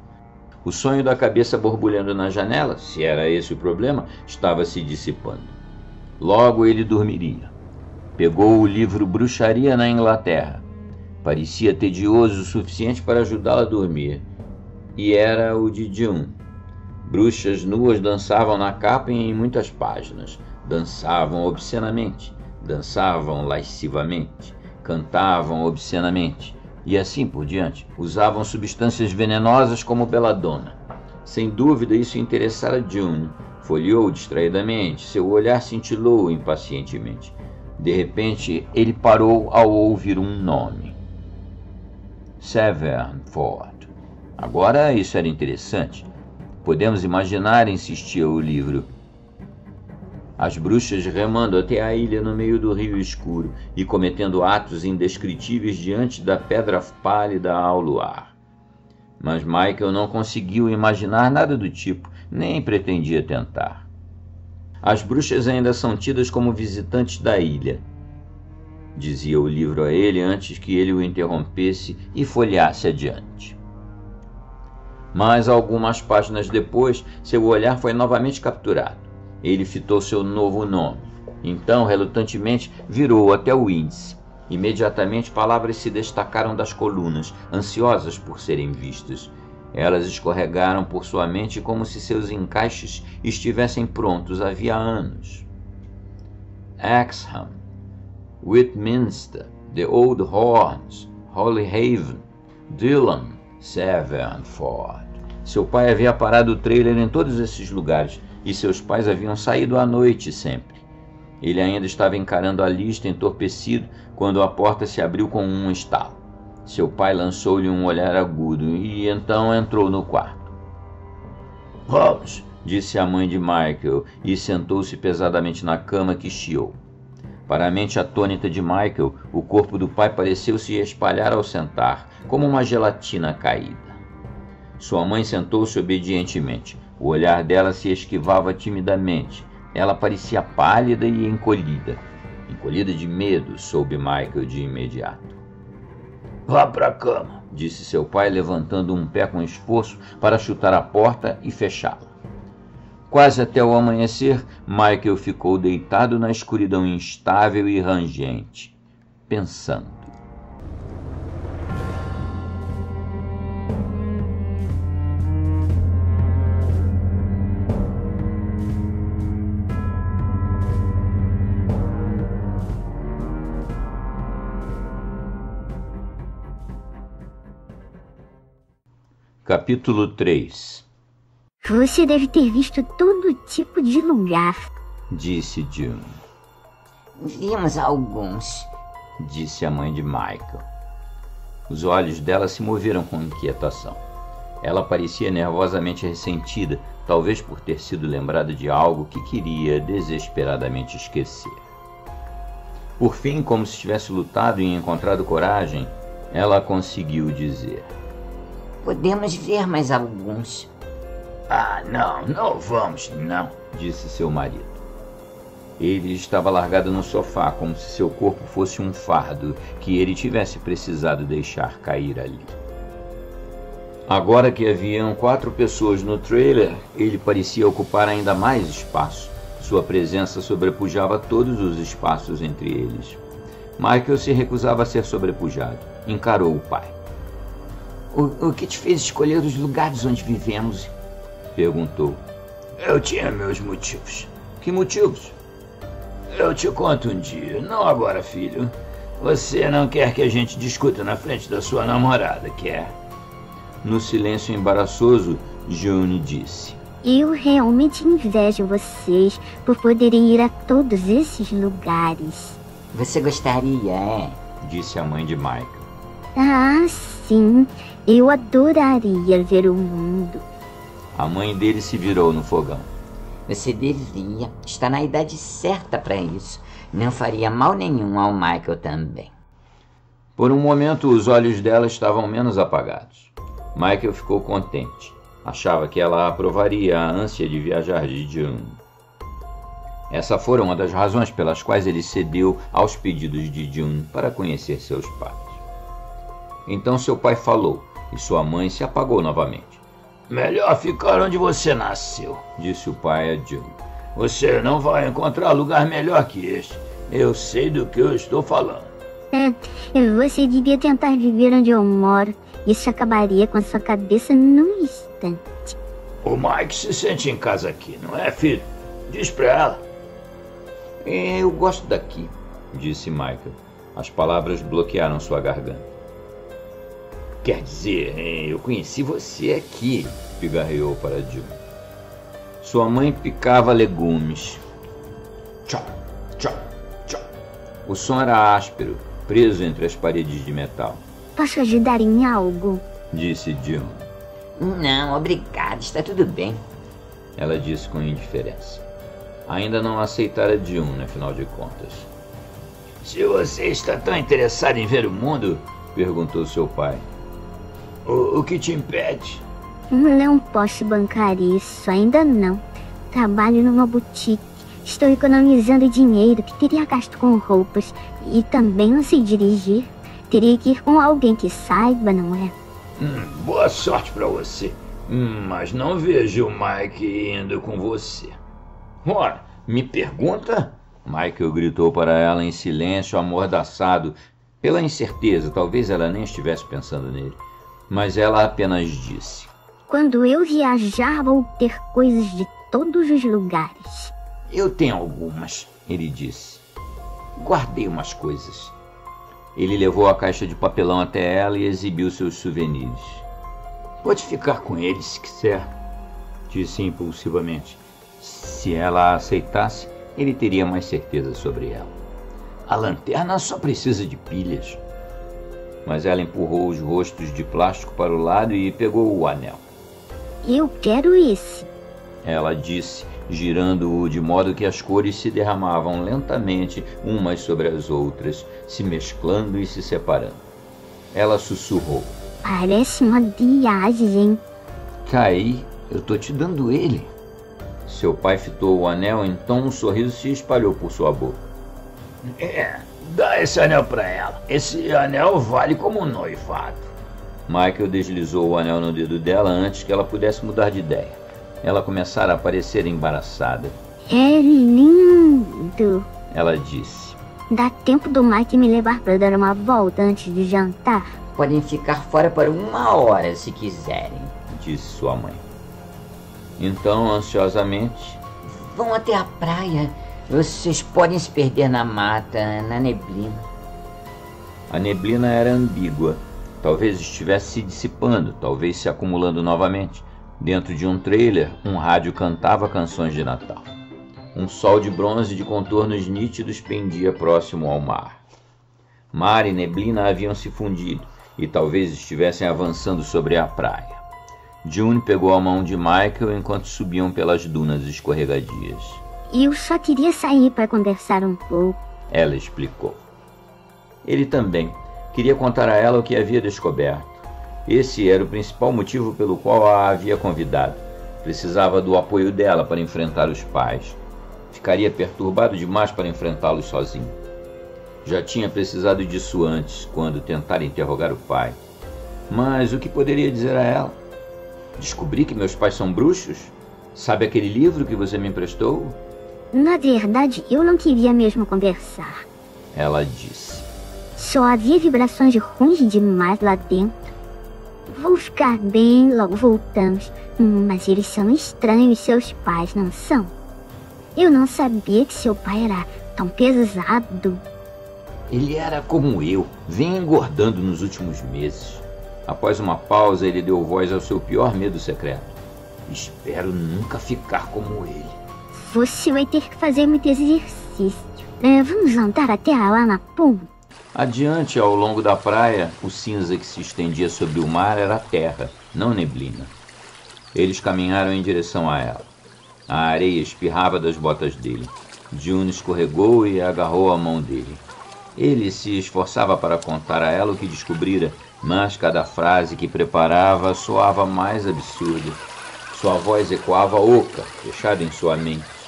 O sonho da cabeça borbulhando na janela, se era esse o problema, estava se dissipando. Logo ele dormiria. Pegou o livro Bruxaria na Inglaterra. Parecia tedioso o suficiente para ajudá-la a dormir. E era o de June. Bruxas nuas dançavam na capa e em muitas páginas. Dançavam obscenamente, dançavam lascivamente, cantavam obscenamente, e assim por diante. Usavam substâncias venenosas como beladona. Sem dúvida isso interessara June. Folheou distraidamente, seu olhar cintilou impacientemente. De repente, ele parou ao ouvir um nome. Severn Ford. Agora isso era interessante. Podemos imaginar, insistia o livro, as bruxas remando até a ilha no meio do rio escuro e cometendo atos indescritíveis diante da pedra pálida ao luar. Mas Michael não conseguiu imaginar nada do tipo. nem pretendia tentar. As bruxas ainda são tidas como visitantes da ilha, dizia o livro a ele antes que ele o interrompesse e folheasse adiante. Mas algumas páginas depois, seu olhar foi novamente capturado. Ele fitou seu novo nome. Então, relutantemente, virou até o índice. Imediatamente, palavras se destacaram das colunas, ansiosas por serem vistas. Elas escorregaram por sua mente como se seus encaixes estivessem prontos havia anos. Exham, Whitminster, The Old Horns, Holyhaven, Dillon, Severnford. Seu pai havia parado o trailer em todos esses lugares e seus pais haviam saído à noite sempre. Ele ainda estava encarando a lista entorpecido quando a porta se abriu com um estalo. Seu pai lançou-lhe um olhar agudo e então entrou no quarto. Vamos, disse a mãe de Michael e sentou-se pesadamente na cama que chiou. Para a mente atônita de Michael, o corpo do pai pareceu se espalhar ao sentar, como uma gelatina caída. Sua mãe sentou-se obedientemente. O olhar dela se esquivava timidamente. Ela parecia pálida e encolhida. Encolhida de medo, soube Michael de imediato. Vá para a cama, disse seu pai, levantando um pé com esforço para chutar a porta e fechá-la. Quase até o amanhecer, Michael ficou deitado na escuridão instável e rangente, pensando. Capítulo 3. Você deve ter visto todo tipo de lugar, disse June. Vimos alguns, disse a mãe de Michael. Os olhos dela se moveram com inquietação. Ela parecia nervosamente ressentida, talvez por ter sido lembrada de algo que queria desesperadamente esquecer. Por fim, como se tivesse lutado e encontrado coragem, ela conseguiu dizer: podemos ver mais alguns. Ah, não vamos, não, disse seu marido. Ele estava largado no sofá, como se seu corpo fosse um fardo que ele tivesse precisado deixar cair ali. Agora que haviam 4 pessoas no trailer, ele parecia ocupar ainda mais espaço. Sua presença sobrepujava todos os espaços entre eles. Michael se recusava a ser sobrepujado. Encarou o pai. O que te fez escolher os lugares onde vivemos? Perguntou. Eu tinha meus motivos. Que motivos? Eu te conto um dia, não agora, filho. Você não quer que a gente discuta na frente da sua namorada, quer? No silêncio embaraçoso, June disse: eu realmente invejo vocês por poderem ir a todos esses lugares. Você gostaria, é? Disse a mãe de Michael. Ah, sim. Eu adoraria ver o mundo. A mãe dele se virou no fogão. Você devia. Está na idade certa para isso. Não faria mal nenhum ao Michael também. Por um momento, os olhos dela estavam menos apagados. Michael ficou contente. Achava que ela aprovaria a ânsia de viajar de June. Essa foi uma das razões pelas quais ele cedeu aos pedidos de June para conhecer seus pais. Então seu pai falou e sua mãe se apagou novamente. Melhor ficar onde você nasceu, disse o pai a June. Você não vai encontrar lugar melhor que este. Eu sei do que eu estou falando. Você devia tentar viver onde eu moro. Isso acabaria com a sua cabeça num instante. O Mike se sente em casa aqui, não é, filho? Diz pra ela. Eu gosto daqui, disse Michael. As palavras bloquearam sua garganta. Quer dizer, eu conheci você aqui, pigarreou para June. Sua mãe picava legumes. Tchau, tchau, tchau. O som era áspero, preso entre as paredes de metal. Posso ajudar em algo? Disse June. Não, obrigado, está tudo bem. Ela disse com indiferença. Ainda não aceitara June, afinal de contas. Se você está tão interessado em ver o mundo, perguntou seu pai. O que te impede? Não posso bancar isso, ainda não. Trabalho numa boutique. Estou economizando dinheiro que teria gasto com roupas. E também não sei dirigir. Teria que ir com alguém que saiba, não é? Boa sorte pra você. Mas não vejo o Mike indo com você. Ora, me pergunta? Michael gritou para ela em silêncio, amordaçado pela incerteza. Talvez ela nem estivesse pensando nele. Mas ela apenas disse: quando eu viajar, vou ter coisas de todos os lugares. Eu tenho algumas, ele disse. Guardei umas coisas. Ele levou a caixa de papelão até ela e exibiu seus souvenirs. Pode ficar com eles se quiser, disse impulsivamente. Se ela aceitasse, ele teria mais certeza sobre ela. A lanterna só precisa de pilhas. Mas ela empurrou os rostos de plástico para o lado e pegou o anel. Eu quero esse, ela disse, girando-o de modo que as cores se derramavam lentamente umas sobre as outras, se mesclando e se separando. Ela sussurrou: parece uma viagem. Kai, eu tô te dando ele. Seu pai fitou o anel, então um sorriso se espalhou por sua boca. Dá esse anel pra ela. Esse anel vale como um noivado. Michael deslizou o anel no dedo dela antes que ela pudesse mudar de ideia. Ela começara a parecer embaraçada. É lindo, ela disse. Dá tempo do Mike me levar para dar uma volta antes de jantar? Podem ficar fora por 1 hora se quiserem, disse sua mãe. Então, ansiosamente, vão até a praia. Vocês podem se perder na mata, na neblina. A neblina era ambígua. Talvez estivesse se dissipando, talvez se acumulando novamente. Dentro de um trailer, um rádio cantava canções de Natal. Um sol de bronze de contornos nítidos pendia próximo ao mar. Mar e neblina haviam se fundido e talvez estivessem avançando sobre a praia. June pegou a mão de Michael enquanto subiam pelas dunas escorregadias. Eu só queria sair para conversar um pouco, ela explicou. Ele também queria contar a ela o que havia descoberto. Esse era o principal motivo pelo qual a havia convidado. Precisava do apoio dela para enfrentar os pais. Ficaria perturbado demais para enfrentá-los sozinho. Já tinha precisado disso antes, quando tentara interrogar o pai. Mas o que poderia dizer a ela? Descobri que meus pais são bruxos? Sabe aquele livro que você me emprestou? Na verdade, eu não queria mesmo conversar, ela disse. Só havia vibrações ruins demais lá dentro. Vou ficar bem, logo voltamos. Mas eles são estranhos, seus pais, não são? Eu não sabia que seu pai era tão pesado. Ele era como eu, vem engordando nos últimos meses. Após uma pausa, ele deu voz ao seu pior medo secreto. Espero nunca ficar como ele. Você vai ter que fazer muito exercício. Vamos andar até lá na ponta. Adiante, ao longo da praia, o cinza que se estendia sobre o mar era terra, não neblina. Eles caminharam em direção a ela. A areia espirrava das botas dele. June escorregou e agarrou a mão dele. Ele se esforçava para contar a ela o que descobrira, mas cada frase que preparava soava mais absurda. Sua voz ecoava oca, fechada em sua mente.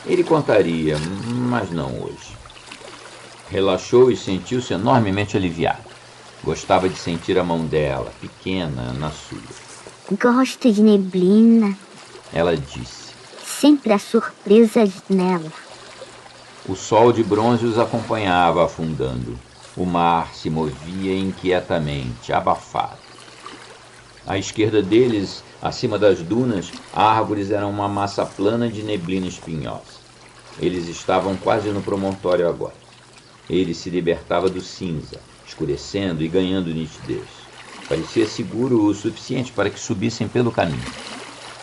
Ele contaria, mas não hoje. Relaxou e sentiu-se enormemente aliviado. Gostava de sentir a mão dela, pequena, na sua. Gosto de neblina, ela disse. Sempre há surpresas nela. O sol de bronze os acompanhava afundando. O mar se movia inquietamente, abafado. À esquerda deles, acima das dunas, árvores eram uma massa plana de neblina espinhosa. Eles estavam quase no promontório agora. Ele se libertava do cinza, escurecendo e ganhando nitidez. Parecia seguro o suficiente para que subissem pelo caminho.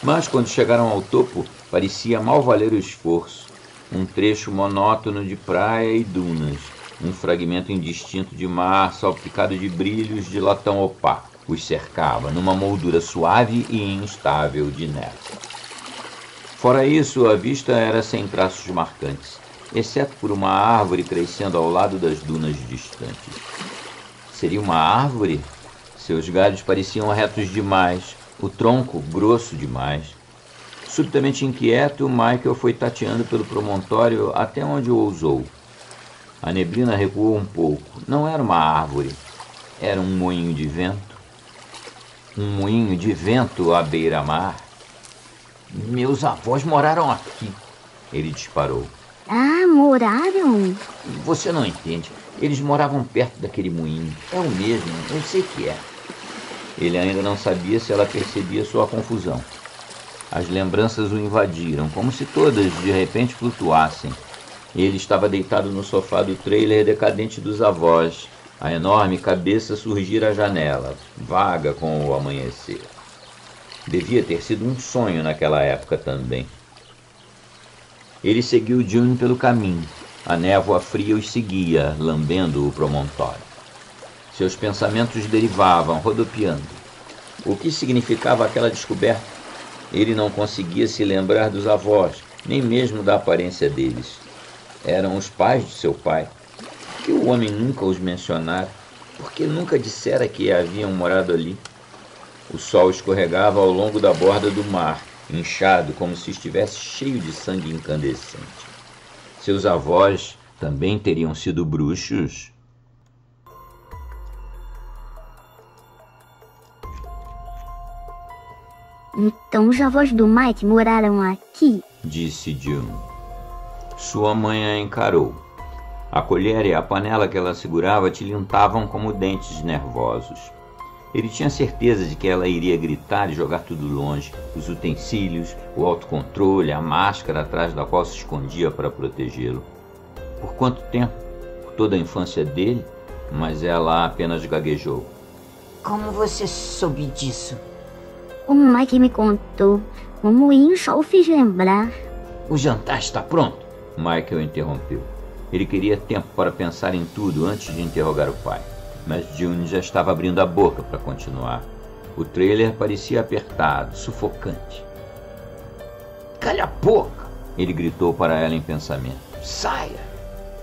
Mas quando chegaram ao topo, parecia mal valer o esforço. Um trecho monótono de praia e dunas, um fragmento indistinto de mar salpicado de brilhos de latão opaco, os cercava numa moldura suave e instável de neve. Fora isso, a vista era sem traços marcantes, exceto por uma árvore crescendo ao lado das dunas distantes. Seria uma árvore? Seus galhos pareciam retos demais, O tronco grosso demais. Subitamente inquieto, Michael foi tateando pelo promontório até onde ousou. A neblina recuou um pouco. Não era uma árvore, era um moinho de vento. Um moinho de vento à beira-mar. Meus avós moraram aqui, ele disparou. Ah, moraram? Você não entende. Eles moravam perto daquele moinho. É o mesmo, eu sei que é. Ele ainda não sabia se ela percebia sua confusão. As lembranças o invadiram, como se todas, de repente, flutuassem. Ele estava deitado no sofá do trailer decadente dos avós. A enorme cabeça surgira à janela, vaga com o amanhecer. Devia ter sido um sonho naquela época também. Ele seguiu June pelo caminho. A névoa fria os seguia, lambendo o promontório. Seus pensamentos derivavam, rodopiando. O que significava aquela descoberta? Ele não conseguia se lembrar dos avós, nem mesmo da aparência deles. Eram os pais de seu pai. Por que o homem nunca os mencionara? Por que nunca dissera que haviam morado ali? O sol escorregava ao longo da borda do mar, inchado como se estivesse cheio de sangue incandescente. Seus avós também teriam sido bruxos? Então os avós do Mike moraram aqui? Disse June. Sua mãe a encarou. A colher e a panela que ela segurava tilintavam como dentes nervosos. Ele tinha certeza de que ela iria gritar e jogar tudo longe, os utensílios, o autocontrole, a máscara atrás da qual se escondia para protegê-lo. Por quanto tempo? Por toda a infância dele? Mas ela apenas gaguejou. Como você soube disso? O Mike me contou. O moinho só o fez lembrar. O jantar está pronto? Michael interrompeu. Ele queria tempo para pensar em tudo antes de interrogar o pai. Mas June já estava abrindo a boca para continuar. O trailer parecia apertado, sufocante. Calha a boca! Ele gritou para ela em pensamento. Saia!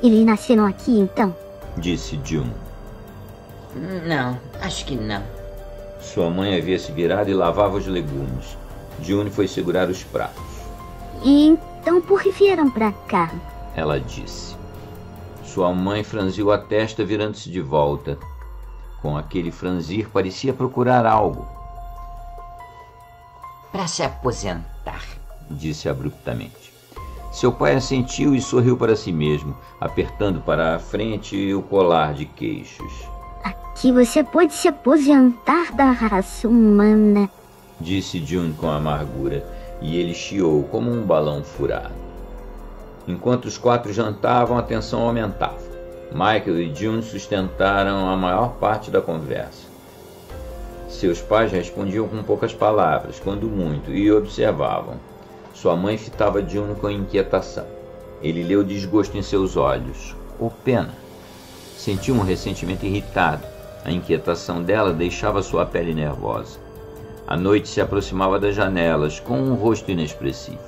Eles nasceram aqui, então? Disse June. Não, acho que não. Sua mãe havia se virado e lavava os legumes. June foi segurar os pratos. Então por que vieram pra cá? Ela disse. Sua mãe franziu a testa, virando-se de volta. Com aquele franzir, parecia procurar algo. Para se aposentar, disse abruptamente. Seu pai assentiu e sorriu para si mesmo, apertando para a frente o colar de queixos. Aqui você pode se aposentar da raça humana, disse June com amargura, e ele chiou como um balão furado. Enquanto os quatro jantavam, a tensão aumentava. Michael e June sustentaram a maior parte da conversa. Seus pais respondiam com poucas palavras, quando muito, e observavam. Sua mãe fitava June com inquietação. Ele leu desgosto em seus olhos, ou pena. Sentiu um ressentimento irritado. A inquietação dela deixava sua pele nervosa. A noite se aproximava das janelas, com um rosto inexpressivo.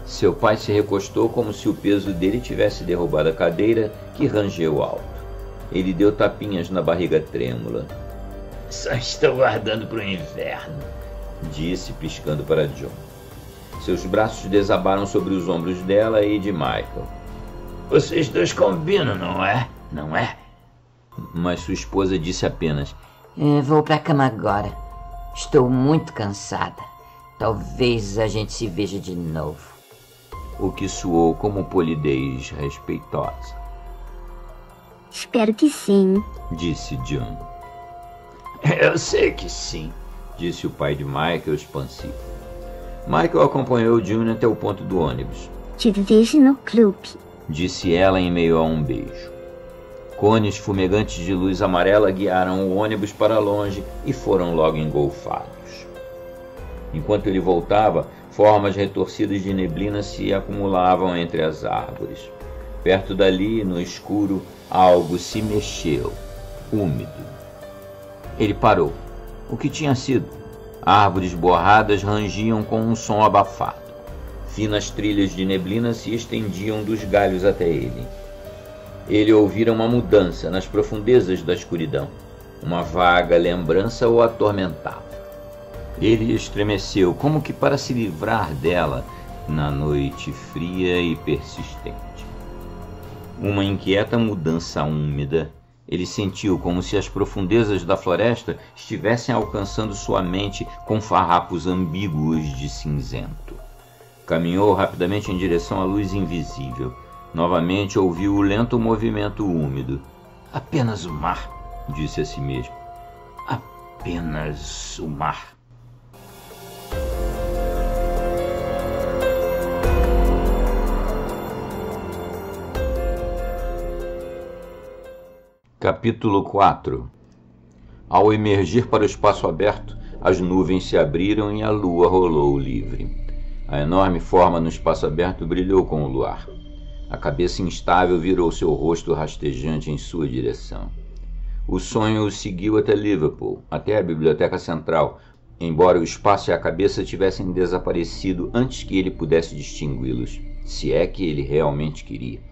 Seu pai se recostou como se o peso dele tivesse derrubado a cadeira, que rangeu alto. Ele deu tapinhas na barriga trêmula. Só estou guardando para o inverno, disse, piscando para John. Seus braços desabaram sobre os ombros dela e de Michael. Vocês dois combinam, não é? Não é? Mas sua esposa disse apenas: Vou para a cama agora. Estou muito cansada. Talvez a gente se veja de novo. O que soou como polidez respeitosa. Espero que sim, disse June. Eu sei que sim, disse o pai de Michael, expansivo. Michael acompanhou June até o ponto do ônibus. Te vejo no clube, disse ela em meio a um beijo. Cones fumegantes de luz amarela guiaram o ônibus para longe e foram logo engolfados. Enquanto ele voltava, formas retorcidas de neblina se acumulavam entre as árvores. Perto dali, no escuro, algo se mexeu, úmido. Ele parou. O que tinha sido? Árvores borradas rangiam com um som abafado. Finas trilhas de neblina se estendiam dos galhos até ele. Ele ouvira uma mudança nas profundezas da escuridão. Uma vaga lembrança o atormentava. Ele estremeceu, como que para se livrar dela na noite fria e persistente. Uma inquieta mudança úmida. Ele sentiu como se as profundezas da floresta estivessem alcançando sua mente com farrapos ambíguos de cinzento. Caminhou rapidamente em direção à luz invisível. Novamente ouviu o lento movimento úmido. Apenas o mar, disse a si mesmo. Apenas o mar. Capítulo 4. Ao emergir para o espaço aberto, as nuvens se abriram e a lua rolou livre. A enorme forma no espaço aberto brilhou com o luar. A cabeça instável virou seu rosto rastejante em sua direção. O sonho o seguiu até Liverpool, até a Biblioteca Central, embora o espaço e a cabeça tivessem desaparecido antes que ele pudesse distingui-los, se é que ele realmente queria.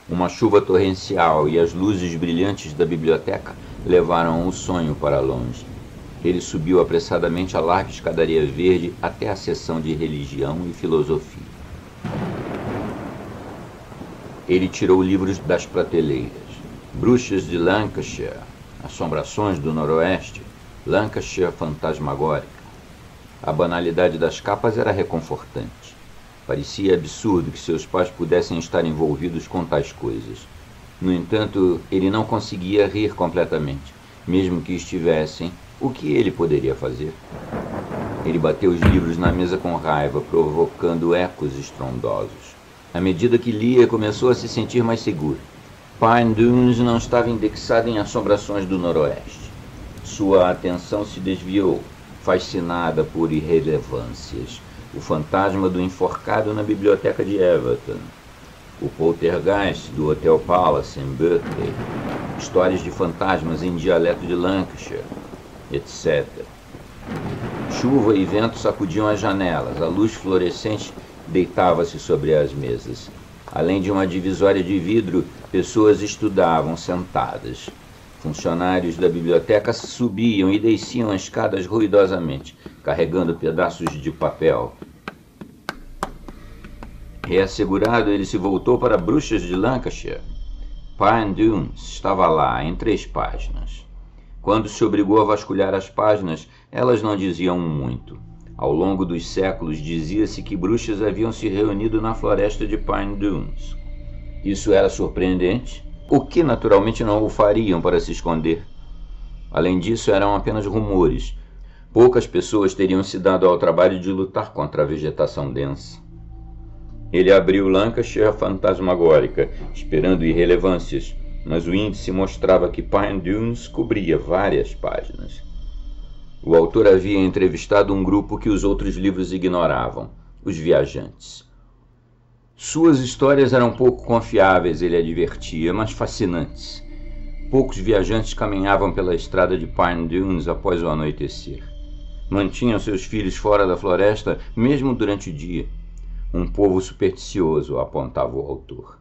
Uma chuva torrencial e as luzes brilhantes da biblioteca levaram o sonho para longe. Ele subiu apressadamente a larga escadaria verde até a seção de religião e filosofia. Ele tirou livros das prateleiras. Bruxas de Lancashire, Assombrações do Noroeste, Lancashire Fantasmagórica. A banalidade das capas era reconfortante. Parecia absurdo que seus pais pudessem estar envolvidos com tais coisas. No entanto, ele não conseguia rir completamente. Mesmo que estivessem, o que ele poderia fazer? Ele bateu os livros na mesa com raiva, provocando ecos estrondosos. À medida que lia, começou a se sentir mais seguro. Pine Dunes não estava indexado em Assombrações do Noroeste. Sua atenção se desviou, fascinada por irrelevâncias. O fantasma do enforcado na biblioteca de Everton, o poltergeist do Hotel Palace em Berkeley, histórias de fantasmas em dialeto de Lancashire, etc. Chuva e vento sacudiam as janelas, a luz fluorescente deitava-se sobre as mesas. Além de uma divisória de vidro, pessoas estudavam sentadas. Funcionários da biblioteca subiam e desciam as escadas ruidosamente, carregando pedaços de papel. Reassegurado, ele se voltou para Bruxas de Lancashire. Pine Dunes estava lá, em 3 páginas. Quando se obrigou a vasculhar as páginas, elas não diziam muito. Ao longo dos séculos, dizia-se que bruxas haviam se reunido na floresta de Pine Dunes. Isso era surpreendente? O que naturalmente não o fariam para se esconder? Além disso, eram apenas rumores. Poucas pessoas teriam se dado ao trabalho de lutar contra a vegetação densa. Ele abriu Lancashire Fantasmagórica, esperando irrelevâncias, mas o índice mostrava que Pine Dunes cobria várias páginas. O autor havia entrevistado um grupo que os outros livros ignoravam, os viajantes. Suas histórias eram pouco confiáveis, ele advertia, mas fascinantes. Poucos viajantes caminhavam pela estrada de Pine Dunes após o anoitecer. Mantinham seus filhos fora da floresta, mesmo durante o dia. Um povo supersticioso, apontava o autor.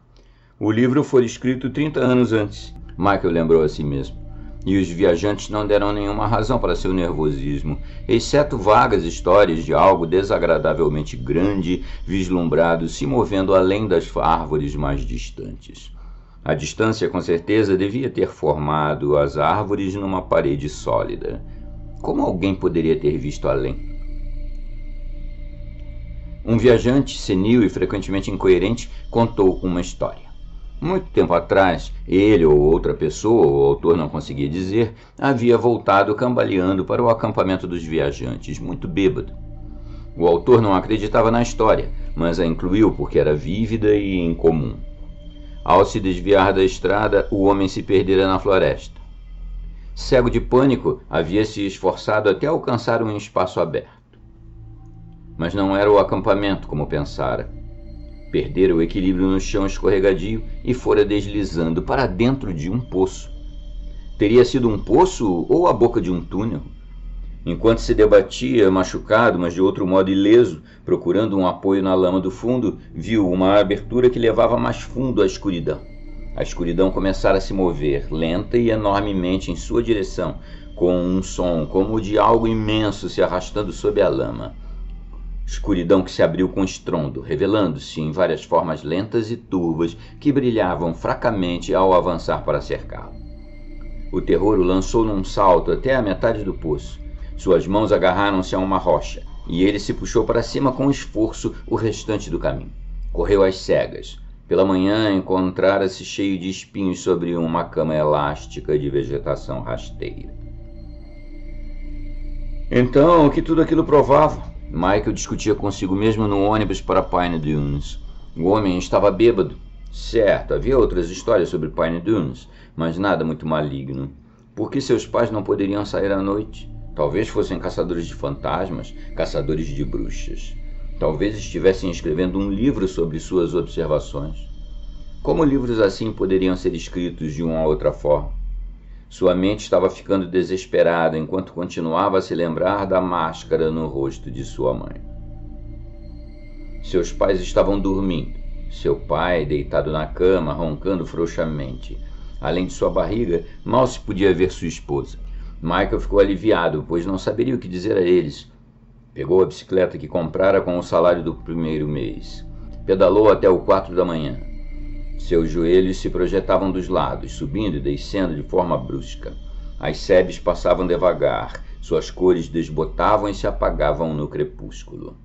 O livro foi escrito 30 anos antes, Michael lembrou a si mesmo. E os viajantes não deram nenhuma razão para seu nervosismo, exceto vagas histórias de algo desagradavelmente grande, vislumbrado, se movendo além das árvores mais distantes. A distância, com certeza, devia ter formado as árvores numa parede sólida. Como alguém poderia ter visto além? Um viajante, senil e frequentemente incoerente, contou uma história. Muito tempo atrás, ele ou outra pessoa, o autor não conseguia dizer, havia voltado cambaleando para o acampamento dos viajantes, muito bêbado. O autor não acreditava na história, mas a incluiu porque era vívida e incomum. Ao se desviar da estrada, o homem se perdera na floresta. Cego de pânico, havia se esforçado até alcançar um espaço aberto. Mas não era o acampamento como pensara. Perdera o equilíbrio no chão escorregadio e fora deslizando para dentro de um poço. Teria sido um poço ou a boca de um túnel? Enquanto se debatia, machucado, mas de outro modo ileso, procurando um apoio na lama do fundo, viu uma abertura que levava mais fundo à escuridão. A escuridão começara a se mover, lenta e enormemente em sua direção, com um som como o de algo imenso se arrastando sob a lama. Escuridão que se abriu com estrondo, revelando-se em várias formas lentas e turvas que brilhavam fracamente ao avançar para cercá-lo. O terror o lançou num salto até a metade do poço. Suas mãos agarraram-se a uma rocha, e ele se puxou para cima com esforço o restante do caminho. Correu às cegas. Pela manhã encontrara-se cheio de espinhos sobre uma cama elástica de vegetação rasteira. Então, o que tudo aquilo provava? Michael discutia consigo mesmo no ônibus para Pine Dunes. O homem estava bêbado. Certo, havia outras histórias sobre Pine Dunes, mas nada muito maligno. Por que seus pais não poderiam sair à noite? Talvez fossem caçadores de fantasmas, caçadores de bruxas. Talvez estivessem escrevendo um livro sobre suas observações. Como livros assim poderiam ser escritos de uma outra forma? Sua mente estava ficando desesperada enquanto continuava a se lembrar da máscara no rosto de sua mãe. Seus pais estavam dormindo. Seu pai, deitado na cama, roncando frouxamente. Além de sua barriga, mal se podia ver sua esposa. Michael ficou aliviado, pois não saberia o que dizer a eles. Pegou a bicicleta que comprara com o salário do primeiro mês. Pedalou até o 4 da manhã. Seus joelhos se projetavam dos lados, subindo e descendo de forma brusca. As sebes passavam devagar, suas cores desbotavam e se apagavam no crepúsculo.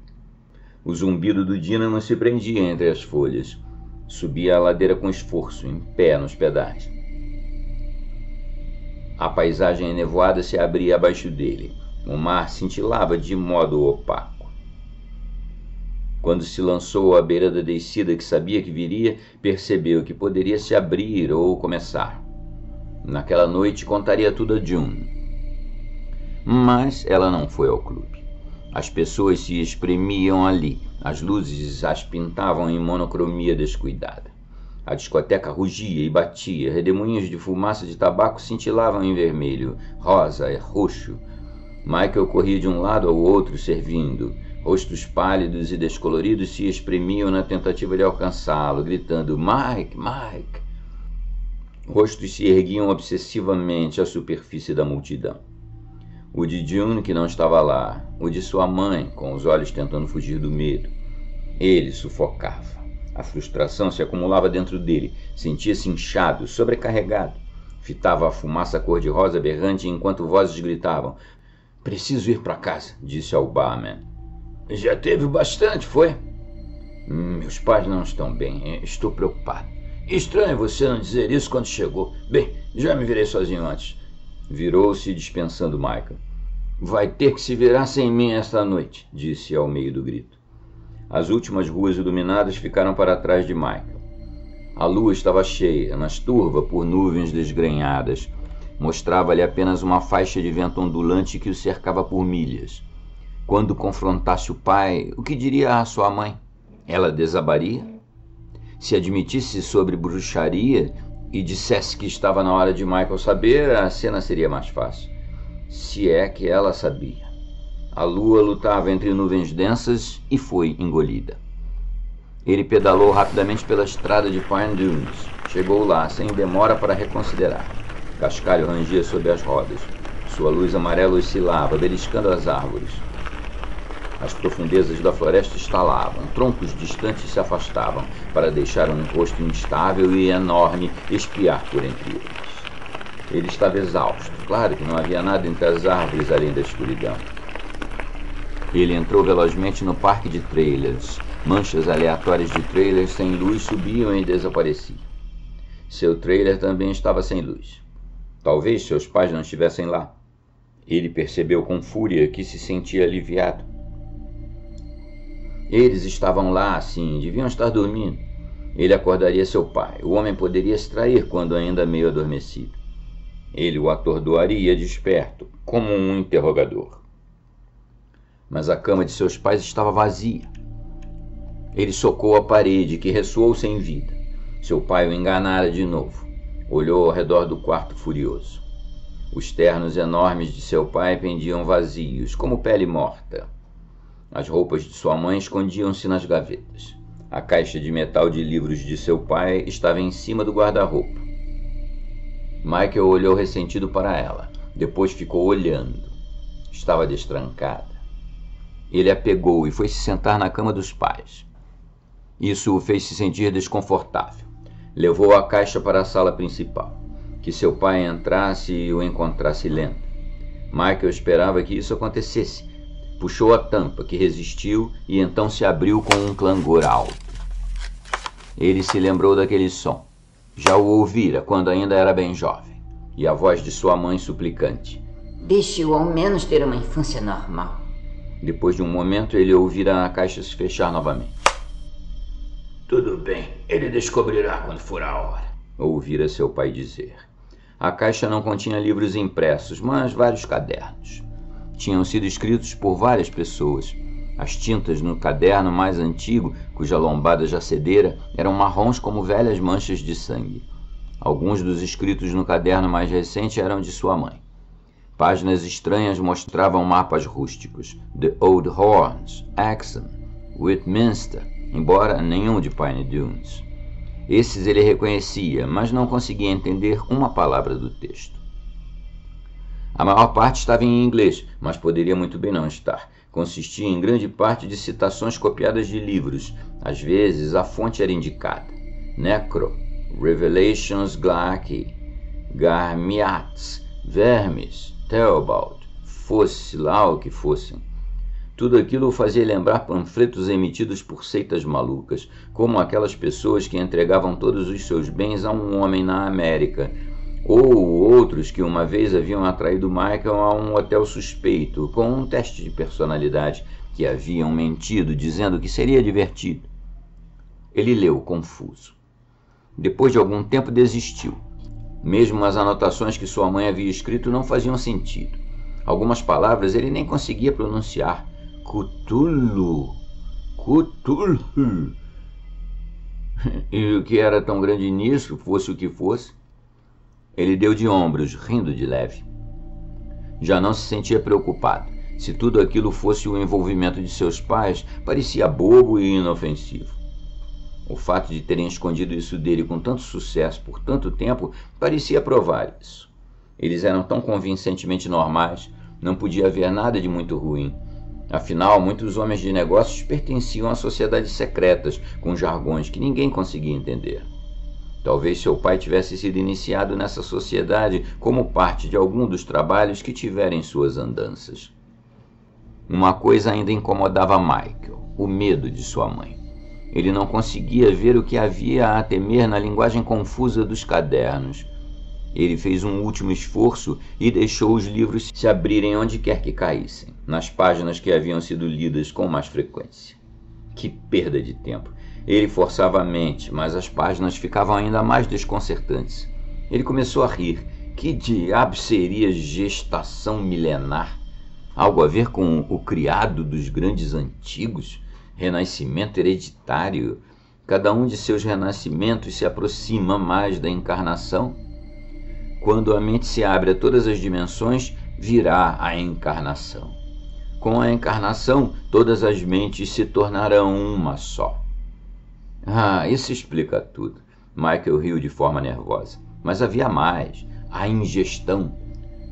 O zumbido do dínamo se prendia entre as folhas. Subia a ladeira com esforço, em pé nos pedais. A paisagem enevoada se abria abaixo dele. O mar cintilava de modo opaco. Quando se lançou à beira da descida que sabia que viria, percebeu que poderia se abrir ou começar. Naquela noite contaria tudo a June. Mas ela não foi ao clube. As pessoas se espremiam ali, as luzes as pintavam em monocromia descuidada. A discoteca rugia e batia, redemoinhos de fumaça de tabaco cintilavam em vermelho, rosa e roxo. Michael corria de um lado ao outro servindo. Rostos pálidos e descoloridos se espremiam na tentativa de alcançá-lo, gritando "Mike, Mike!". Rostos se erguiam obsessivamente à superfície da multidão. O de June, que não estava lá, o de sua mãe, com os olhos tentando fugir do medo. Ele sufocava. A frustração se acumulava dentro dele, sentia-se inchado, sobrecarregado. Fitava a fumaça cor-de-rosa berrante enquanto vozes gritavam. "Preciso ir para casa", disse ao barman. "Já teve bastante, foi?" "Meus pais não estão bem, estou preocupado." "Estranho você não dizer isso quando chegou. Bem, já me virei sozinho antes." Virou-se dispensando Michael. "Vai ter que se virar sem mim esta noite", disse ao meio do grito. As últimas ruas iluminadas ficaram para trás de Michael. A lua estava cheia, mas turva por nuvens desgrenhadas. Mostrava-lhe apenas uma faixa de vento ondulante que o cercava por milhas. Quando confrontasse o pai, o que diria à sua mãe? Ela desabaria? Se admitisse sobre bruxaria e dissesse que estava na hora de Michael saber, a cena seria mais fácil. Se é que ela sabia. A lua lutava entre nuvens densas e foi engolida. Ele pedalou rapidamente pela estrada de Pine Dunes. Chegou lá, sem demora, para reconsiderar. Cascalho rangia sob as rodas. Sua luz amarela oscilava, beliscando as árvores. As profundezas da floresta estalavam, troncos distantes se afastavam, para deixar um rosto instável e enorme espiar por entre eles. Ele estava exausto. Claro que não havia nada entre as árvores além da escuridão. Ele entrou velozmente no parque de trailers. Manchas aleatórias de trailers sem luz subiam e desapareciam. Seu trailer também estava sem luz. Talvez seus pais não estivessem lá. Ele percebeu com fúria que se sentia aliviado. Eles estavam lá, sim, deviam estar dormindo. Ele acordaria seu pai. O homem poderia se trair quando ainda meio adormecido. Ele o atordoaria desperto, como um interrogador. Mas a cama de seus pais estava vazia. Ele socou a parede, que ressoou sem vida. Seu pai o enganara de novo. Olhou ao redor do quarto furioso. Os ternos enormes de seu pai pendiam vazios, como pele morta. As roupas de sua mãe escondiam-se nas gavetas. A caixa de metal de livros de seu pai estava em cima do guarda-roupa. Michael olhou ressentido para ela. Depois ficou olhando. Estava destrancada. Ele a pegou e foi se sentar na cama dos pais. Isso o fez se sentir desconfortável. Levou a caixa para a sala principal, que seu pai entrasse e o encontrasse lendo. Michael esperava que isso acontecesse. Puxou a tampa, que resistiu, e então se abriu com um clangor alto. Ele se lembrou daquele som. Já o ouvira quando ainda era bem jovem. E a voz de sua mãe suplicante. Deixe-o ao menos ter uma infância normal. Depois de um momento, ele ouvira a caixa se fechar novamente. Tudo bem, ele descobrirá quando for a hora, ouvira seu pai dizer. A caixa não continha livros impressos, mas vários cadernos. Tinham sido escritos por várias pessoas. As tintas no caderno mais antigo, cuja lombada já cedera, eram marrons como velhas manchas de sangue. Alguns dos escritos no caderno mais recente eram de sua mãe. Páginas estranhas mostravam mapas rústicos. The Old Horns, Axum, Whitminster, embora nenhum de Pine Dunes. Esses ele reconhecia, mas não conseguia entender uma palavra do texto. A maior parte estava em inglês, mas poderia muito bem não estar. Consistia em grande parte de citações copiadas de livros. Às vezes a fonte era indicada. Necro, Revelations Glaki, Garmiats, Vermes, Theobald, fosse lá o que fossem. Tudo aquilo o fazia lembrar panfletos emitidos por seitas malucas, como aquelas pessoas que entregavam todos os seus bens a um homem na América, ou outros que uma vez haviam atraído Michael a um hotel suspeito, com um teste de personalidade, que haviam mentido, dizendo que seria divertido. Ele leu, confuso. Depois de algum tempo desistiu. Mesmo as anotações que sua mãe havia escrito não faziam sentido. Algumas palavras ele nem conseguia pronunciar. Cthulhu. Cthulhu. E o que era tão grande nisso, fosse o que fosse? Ele deu de ombros, rindo de leve. Já não se sentia preocupado. Se tudo aquilo fosse o envolvimento de seus pais, parecia bobo e inofensivo. O fato de terem escondido isso dele com tanto sucesso por tanto tempo parecia provar isso. Eles eram tão convincentemente normais, não podia haver nada de muito ruim. Afinal, muitos homens de negócios pertenciam a sociedades secretas, com jargões que ninguém conseguia entender. Talvez seu pai tivesse sido iniciado nessa sociedade como parte de algum dos trabalhos que tivera em suas andanças. Uma coisa ainda incomodava Michael, o medo de sua mãe. Ele não conseguia ver o que havia a temer na linguagem confusa dos cadernos. Ele fez um último esforço e deixou os livros se abrirem onde quer que caíssem, nas páginas que haviam sido lidas com mais frequência. Que perda de tempo! Ele forçava a mente, mas as páginas ficavam ainda mais desconcertantes. Ele começou a rir. Que diabo seria gestação milenar? Algo a ver com o criado dos grandes antigos? Renascimento hereditário? Cada um de seus renascimentos se aproxima mais da encarnação? Quando a mente se abre a todas as dimensões, virá a encarnação. Com a encarnação, todas as mentes se tornarão uma só. Isso explica tudo. Michael riu de forma nervosa. Mas havia mais. A ingestão,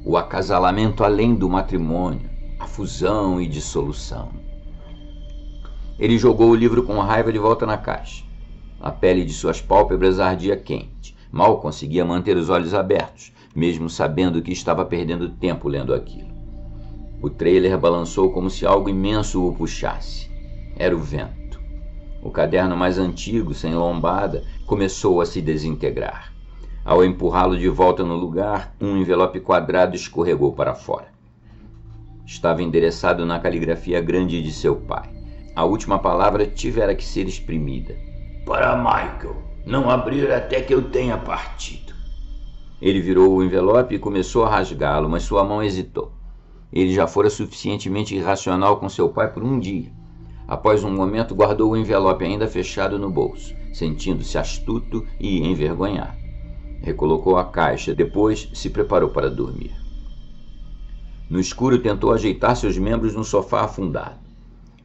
o acasalamento além do matrimônio, a fusão e dissolução. Ele jogou o livro com raiva de volta na caixa. A pele de suas pálpebras ardia quente. Mal conseguia manter os olhos abertos, mesmo sabendo que estava perdendo tempo lendo aquilo. O trailer balançou como se algo imenso o puxasse. Era o vento. O caderno mais antigo, sem lombada, começou a se desintegrar. Ao empurrá-lo de volta no lugar, um envelope quadrado escorregou para fora. Estava endereçado na caligrafia grande de seu pai. A última palavra tivera que ser exprimida. Para Michael, não abrir até que eu tenha partido. Ele virou o envelope e começou a rasgá-lo, mas sua mão hesitou. Ele já fora suficientemente irracional com seu pai por um dia. Após um momento, guardou o envelope ainda fechado no bolso, sentindo-se astuto e envergonhado. Recolocou a caixa, depois se preparou para dormir. No escuro, tentou ajeitar seus membros no sofá afundado.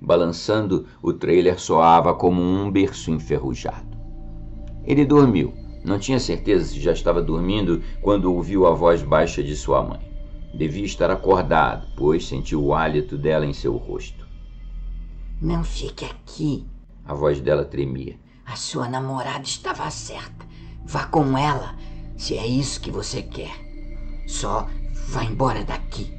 Balançando, o trailer soava como um berço enferrujado. Ele dormiu. Não tinha certeza se já estava dormindo quando ouviu a voz baixa de sua mãe. Devia estar acordado, pois sentiu o hálito dela em seu rosto. Não fique aqui. A voz dela tremia. A sua namorada estava certa. Vá com ela, se é isso que você quer. Só vá embora daqui.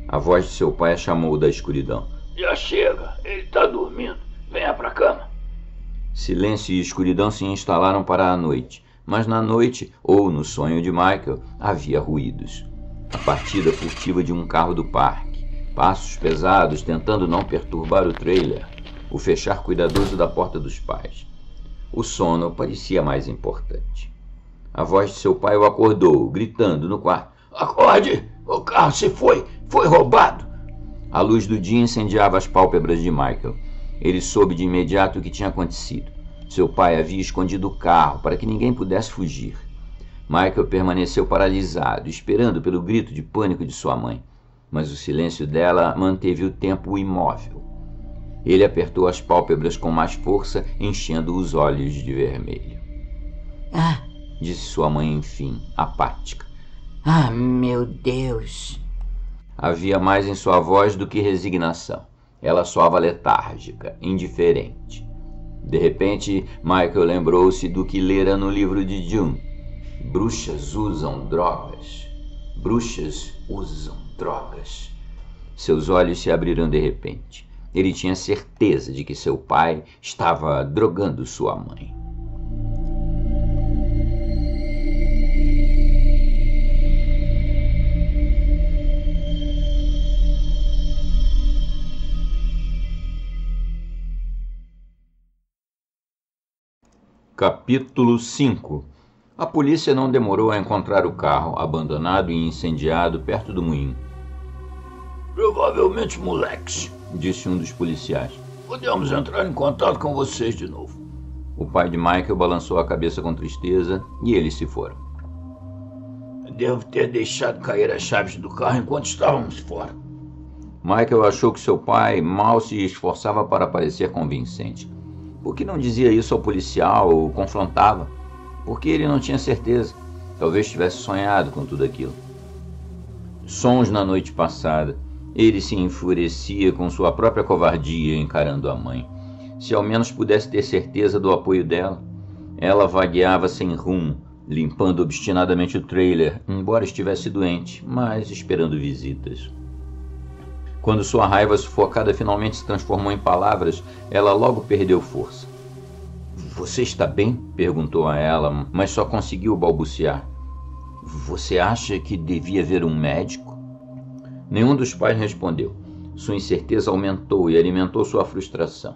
A voz de seu pai a chamou da escuridão. Já chega, ele está dormindo. Venha pra cama. Silêncio e escuridão se instalaram para a noite, mas na noite, ou no sonho de Michael, havia ruídos. A partida furtiva de um carro do parque, passos pesados tentando não perturbar o trailer, o fechar cuidadoso da porta dos pais. O sono parecia mais importante. A voz de seu pai o acordou, gritando no quarto. Acorde! O carro se foi! Foi roubado! A luz do dia incendiava as pálpebras de Michael. Ele soube de imediato o que tinha acontecido. Seu pai havia escondido o carro para que ninguém pudesse fugir. Michael permaneceu paralisado, esperando pelo grito de pânico de sua mãe. Mas o silêncio dela manteve o tempo imóvel. Ele apertou as pálpebras com mais força, enchendo os olhos de vermelho. Ah, disse sua mãe enfim, apática. Ah, meu Deus! Havia mais em sua voz do que resignação. Ela soava letárgica, indiferente. De repente, Michael lembrou-se do que lera no livro de June. Bruxas usam drogas. Bruxas usam drogas. Seus olhos se abriram de repente. Ele tinha certeza de que seu pai estava drogando sua mãe. Capítulo 5. A polícia não demorou a encontrar o carro, abandonado e incendiado perto do moinho. Provavelmente moleques, disse um dos policiais. Podemos entrar em contato com vocês de novo. O pai de Michael balançou a cabeça com tristeza e eles se foram. Devo ter deixado cair as chaves do carro enquanto estávamos fora. Michael achou que seu pai mal se esforçava para parecer convincente. Por que não dizia isso ao policial ou confrontava? Porque ele não tinha certeza. Talvez tivesse sonhado com tudo aquilo. Sons na noite passada. Ele se enfurecia com sua própria covardia encarando a mãe. Se ao menos pudesse ter certeza do apoio dela. Ela vagueava sem rumo, limpando obstinadamente o trailer, embora estivesse doente, mas esperando visitas. Quando sua raiva sufocada finalmente se transformou em palavras, ela logo perdeu força. Você está bem? Perguntou a ela, mas só conseguiu balbuciar. Você acha que devia ver um médico? Nenhum dos pais respondeu. Sua incerteza aumentou e alimentou sua frustração.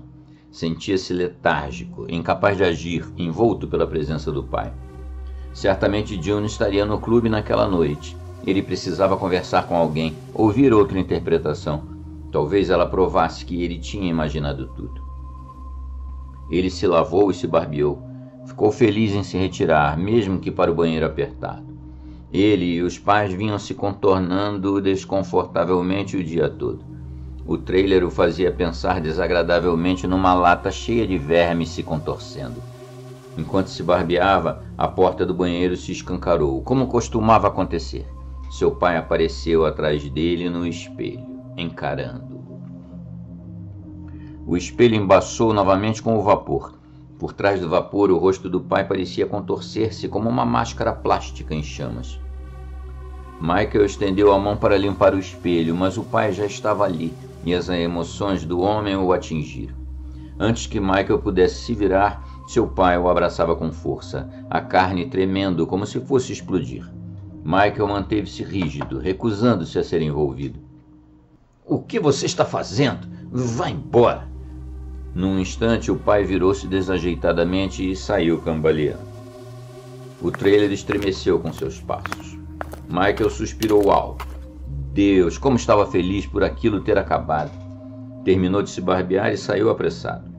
Sentia-se letárgico, incapaz de agir, envolto pela presença do pai. Certamente June estaria no clube naquela noite. Ele precisava conversar com alguém, ouvir outra interpretação. Talvez ela provasse que ele tinha imaginado tudo. Ele se lavou e se barbeou. Ficou feliz em se retirar, mesmo que para o banheiro apertado. Ele e os pais vinham se contornando desconfortavelmente o dia todo. O trailer o fazia pensar desagradavelmente numa lata cheia de vermes se contorcendo. Enquanto se barbeava, a porta do banheiro se escancarou, como costumava acontecer. Seu pai apareceu atrás dele no espelho, encarando-o. O espelho embaçou novamente com o vapor. Por trás do vapor, o rosto do pai parecia contorcer-se como uma máscara plástica em chamas. Michael estendeu a mão para limpar o espelho, mas o pai já estava ali, e as emoções do homem o atingiram. Antes que Michael pudesse se virar, seu pai o abraçava com força, a carne tremendo como se fosse explodir. Michael manteve-se rígido, recusando-se a ser envolvido. O que você está fazendo? Vá embora! Num instante, o pai virou-se desajeitadamente e saiu cambaleando. O trailer estremeceu com seus passos. Michael suspirou alto. Deus, como estava feliz por aquilo ter acabado. Terminou de se barbear e saiu apressado.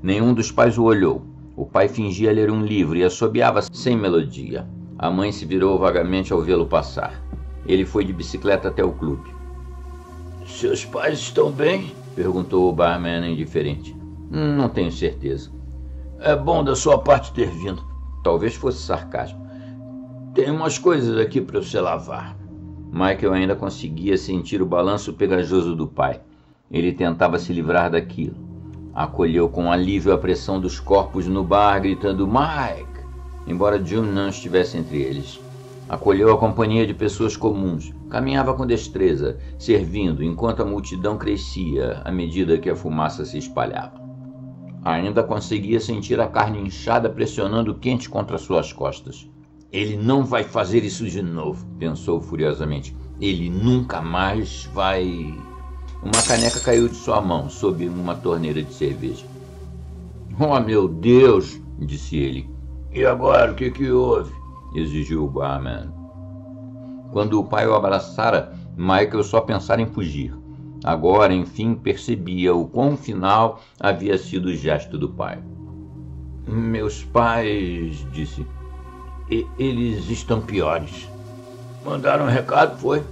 Nenhum dos pais o olhou. O pai fingia ler um livro e assobiava sem melodia. A mãe se virou vagamente ao vê-lo passar. Ele foi de bicicleta até o clube. Seus pais estão bem? Perguntou o barman indiferente. Não tenho certeza. É bom da sua parte ter vindo. Talvez fosse sarcasmo. Tem umas coisas aqui para você lavar. Michael ainda conseguia sentir o balanço pegajoso do pai. Ele tentava se livrar daquilo. Acolheu com alívio a pressão dos corpos no bar, gritando Mike, embora June não estivesse entre eles. Acolheu a companhia de pessoas comuns. Caminhava com destreza, servindo enquanto a multidão crescia à medida que a fumaça se espalhava. Ainda conseguia sentir a carne inchada pressionando quente contra suas costas. Ele não vai fazer isso de novo, pensou furiosamente. Ele nunca mais vai... Uma caneca caiu de sua mão sob uma torneira de cerveja. Oh, meu Deus, disse ele. E agora, o que houve? Exigiu o barman. Quando o pai o abraçara, Michael só pensara em fugir. Agora, enfim, percebia o quão final havia sido o gesto do pai. Meus pais, disse, eles estão piores. Mandaram um recado, foi?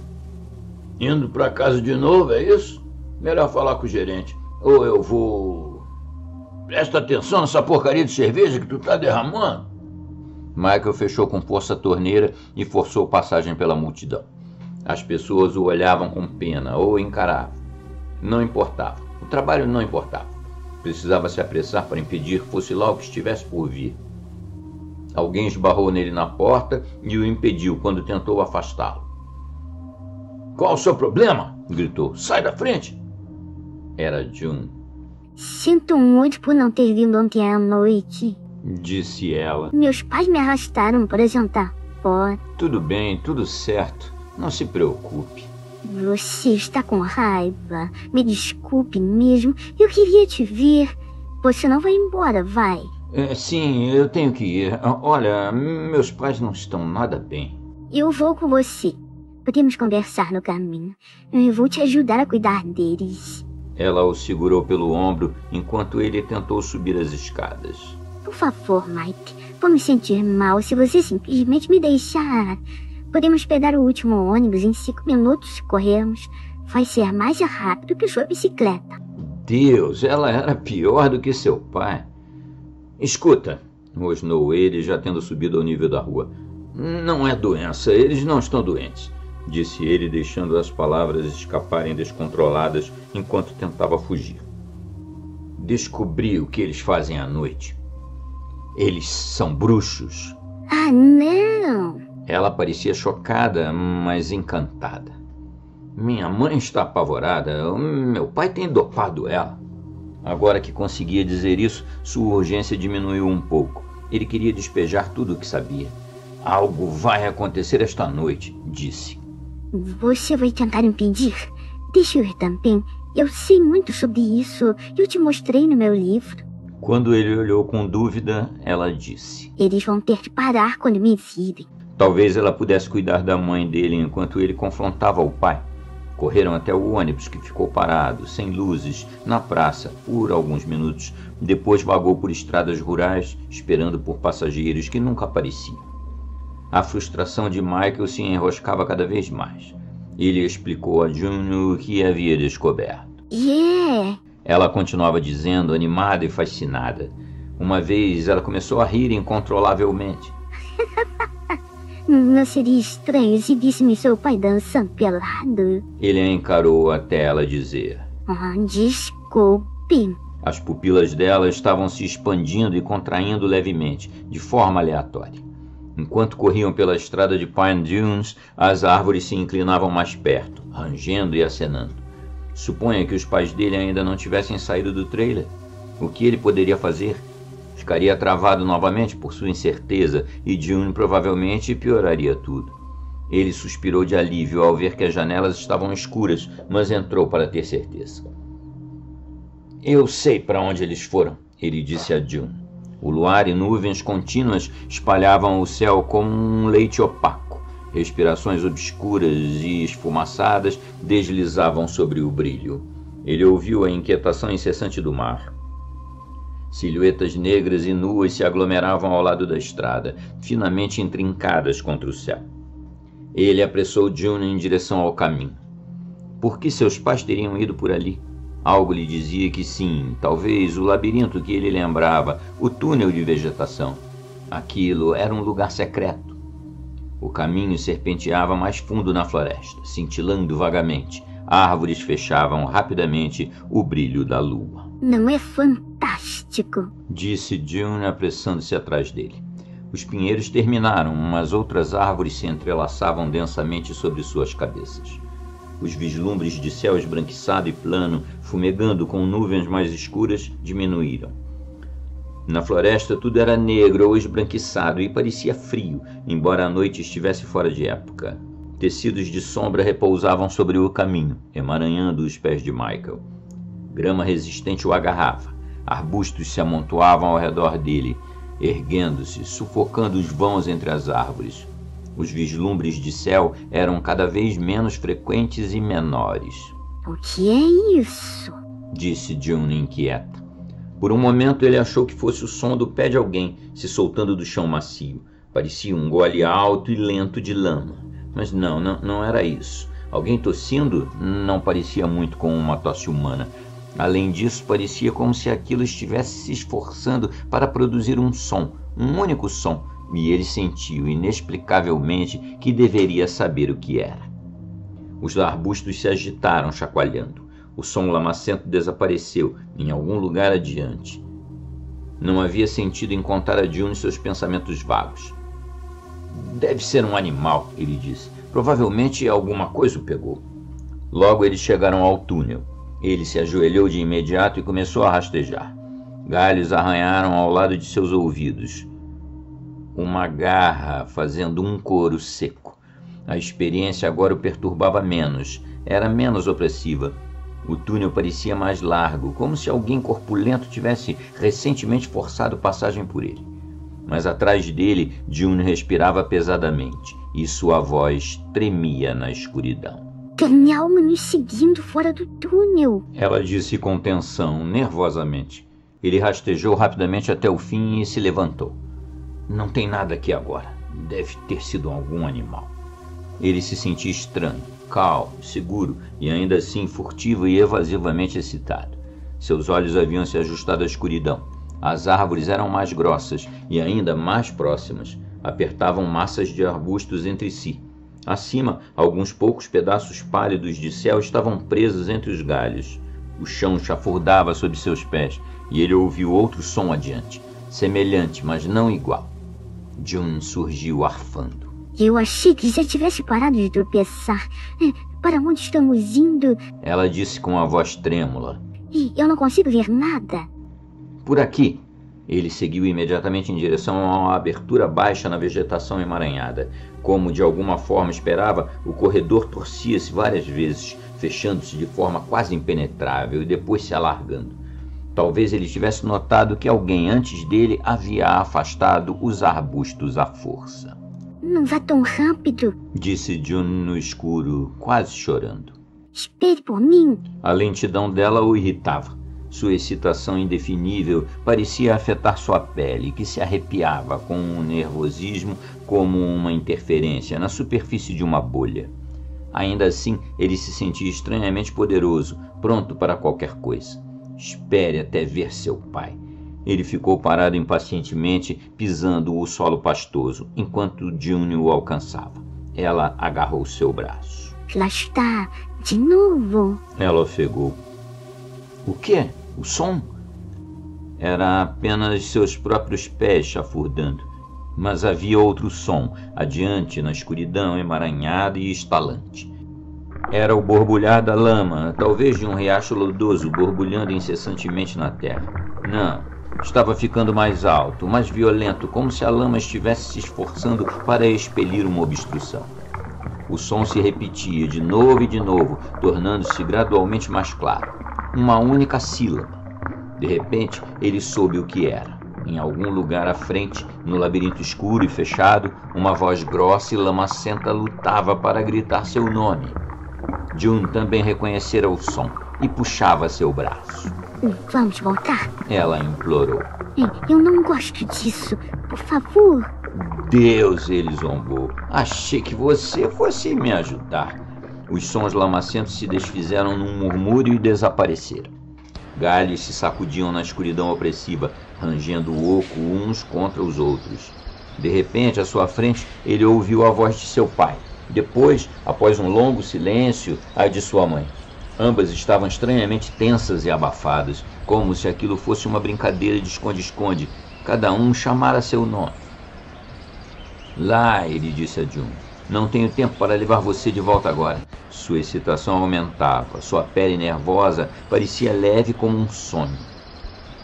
Indo para casa de novo, é isso? Melhor falar com o gerente. Ou eu vou... Presta atenção nessa porcaria de cerveja que tu tá derramando. Michael fechou com força a torneira e forçou passagem pela multidão. As pessoas o olhavam com pena ou encaravam. Não importava. O trabalho não importava. Precisava se apressar para impedir fosse lá o que estivesse por vir. Alguém esbarrou nele na porta e o impediu quando tentou afastá-lo. Qual o seu problema? Gritou. Sai da frente. Era June. Sinto muito por não ter vindo ontem à noite, disse ela. Meus pais me arrastaram para jantar fora. Tudo bem, tudo certo. Não se preocupe. Você está com raiva. Me desculpe mesmo. Eu queria te ver. Você não vai embora, vai? Sim, eu tenho que ir. Olha, meus pais não estão nada bem. Eu vou com você. Podemos conversar no caminho. Eu vou te ajudar a cuidar deles. Ela o segurou pelo ombro enquanto ele tentou subir as escadas. Por favor, Mike. Vou me sentir mal se você simplesmente me deixar. Podemos pegar o último ônibus em 5 minutos se corrermos. Vai ser mais rápido que sua bicicleta. Deus, ela era pior do que seu pai. Escuta, rosnou ele, já tendo subido ao nível da rua. Não é doença, eles não estão doentes, disse ele, deixando as palavras escaparem descontroladas enquanto tentava fugir. Descobri o que eles fazem à noite. Eles são bruxos. Ah, não! Ela parecia chocada, mas encantada. Minha mãe está apavorada. Meu pai tem dopado ela. Agora que conseguia dizer isso, sua urgência diminuiu um pouco. Ele queria despejar tudo o que sabia. Algo vai acontecer esta noite, disse. Você vai tentar impedir? Deixa eu ir também. Eu sei muito sobre isso. Eu te mostrei no meu livro. Quando ele olhou com dúvida, ela disse. Eles vão ter que parar quando me virem. Talvez ela pudesse cuidar da mãe dele enquanto ele confrontava o pai. Correram até o ônibus que ficou parado, sem luzes, na praça, por alguns minutos. Depois vagou por estradas rurais, esperando por passageiros que nunca apareciam. A frustração de Michael se enroscava cada vez mais. Ele explicou a June o que havia descoberto. Ela continuava dizendo, animada e fascinada. Uma vez ela começou a rir incontrolavelmente. Não seria estranho se visse-me seu pai dançando pelado? Ele a encarou até ela dizer. Desculpe. As pupilas dela estavam se expandindo e contraindo levemente, de forma aleatória. Enquanto corriam pela estrada de Pine Dunes, as árvores se inclinavam mais perto, rangendo e acenando. Suponha que os pais dele ainda não tivessem saído do trailer. O que ele poderia fazer? Ficaria travado novamente por sua incerteza e June provavelmente pioraria tudo. Ele suspirou de alívio ao ver que as janelas estavam escuras, mas entrou para ter certeza. Eu sei para onde eles foram, ele disse a June. O luar e nuvens contínuas espalhavam o céu como um leite opaco. Respirações obscuras e esfumaçadas deslizavam sobre o brilho. Ele ouviu a inquietação incessante do mar. Silhuetas negras e nuas se aglomeravam ao lado da estrada, finamente intrincadas contra o céu. Ele apressou June em direção ao caminho. Por que seus pais teriam ido por ali? Algo lhe dizia que sim, talvez o labirinto que ele lembrava, o túnel de vegetação. Aquilo era um lugar secreto. O caminho serpenteava mais fundo na floresta, cintilando vagamente. Árvores fechavam rapidamente o brilho da lua. Não é fantástico? Disse June, apressando-se atrás dele. Os pinheiros terminaram, mas outras árvores se entrelaçavam densamente sobre suas cabeças. Os vislumbres de céu esbranquiçado e plano, fumegando com nuvens mais escuras, diminuíram. Na floresta tudo era negro ou esbranquiçado e parecia frio, embora a noite estivesse fora de época. Tecidos de sombra repousavam sobre o caminho, emaranhando os pés de Michael. Grama resistente o agarrava. Arbustos se amontoavam ao redor dele, erguendo-se, sufocando os vãos entre as árvores. Os vislumbres de céu eram cada vez menos frequentes e menores. O que é isso? Disse June inquieta. Por um momento ele achou que fosse o som do pé de alguém se soltando do chão macio. Parecia um gole alto e lento de lama. Mas não era isso. Alguém tossindo não parecia muito com uma tosse humana. Além disso, parecia como se aquilo estivesse se esforçando para produzir um som, um único som, e ele sentiu inexplicavelmente que deveria saber o que era. Os arbustos se agitaram, chacoalhando. O som lamacento desapareceu em algum lugar adiante. Não havia sentido em contar a June seus pensamentos vagos. Deve ser um animal, ele disse. Provavelmente alguma coisa o pegou. Logo eles chegaram ao túnel. Ele se ajoelhou de imediato e começou a rastejar. Galhos arranharam ao lado de seus ouvidos. Uma garra fazendo um couro seco. A experiência agora o perturbava menos. Era menos opressiva. O túnel parecia mais largo, como se alguém corpulento tivesse recentemente forçado passagem por ele. Mas atrás dele, June respirava pesadamente e sua voz tremia na escuridão. Tem algo nos seguindo fora do túnel. Ela disse com tensão, nervosamente. Ele rastejou rapidamente até o fim e se levantou. Não tem nada aqui agora. Deve ter sido algum animal. Ele se sentia estranho, calmo, seguro e ainda assim furtivo e evasivamente excitado. Seus olhos haviam se ajustado à escuridão. As árvores eram mais grossas e ainda mais próximas. Apertavam massas de arbustos entre si. Acima, alguns poucos pedaços pálidos de céu estavam presos entre os galhos. O chão chafurdava sob seus pés e ele ouviu outro som adiante, semelhante, mas não igual. June surgiu arfando. Eu achei que já tivesse parado de tropeçar. Para onde estamos indo? Ela disse com a voz trêmula. Eu não consigo ver nada. Por aqui. Ele seguiu imediatamente em direção a uma abertura baixa na vegetação emaranhada. Como de alguma forma esperava, o corredor torcia-se várias vezes, fechando-se de forma quase impenetrável e depois se alargando. Talvez ele tivesse notado que alguém antes dele havia afastado os arbustos à força. Não vá tão rápido, disse June no escuro, quase chorando. Espere por mim. A lentidão dela o irritava. Sua excitação indefinível parecia afetar sua pele, que se arrepiava com um nervosismo como uma interferência na superfície de uma bolha. Ainda assim, ele se sentia estranhamente poderoso, pronto para qualquer coisa. Espere até ver seu pai. Ele ficou parado impacientemente, pisando o solo pastoso, enquanto June o alcançava. Ela agarrou seu braço. Lá está, de novo. Ela ofegou. O quê? O som? Era apenas seus próprios pés chafurdando. Mas havia outro som, adiante na escuridão emaranhada e estalante. Era o borbulhar da lama, talvez de um riacho lodoso borbulhando incessantemente na terra. Não, estava ficando mais alto, mais violento, como se a lama estivesse se esforçando para expelir uma obstrução. O som se repetia de novo e de novo, tornando-se gradualmente mais claro. Uma única sílaba. De repente, ele soube o que era. Em algum lugar à frente, no labirinto escuro e fechado, uma voz grossa e lamacenta lutava para gritar seu nome. June também reconhecera o som e puxava seu braço. Vamos voltar? Ela implorou. Eu não gosto disso. Por favor. Deus, ele zombou. Achei que você fosse me ajudar. Os sons lamacentos se desfizeram num murmúrio e desapareceram. Galhos se sacudiam na escuridão opressiva, rangendo oco uns contra os outros. De repente, à sua frente, ele ouviu a voz de seu pai. Depois, após um longo silêncio, a de sua mãe. Ambas estavam estranhamente tensas e abafadas, como se aquilo fosse uma brincadeira de esconde-esconde. Cada um chamara seu nome. Lá, ele disse a June. Não tenho tempo para levar você de volta agora. Sua excitação aumentava. Sua pele nervosa parecia leve como um sonho.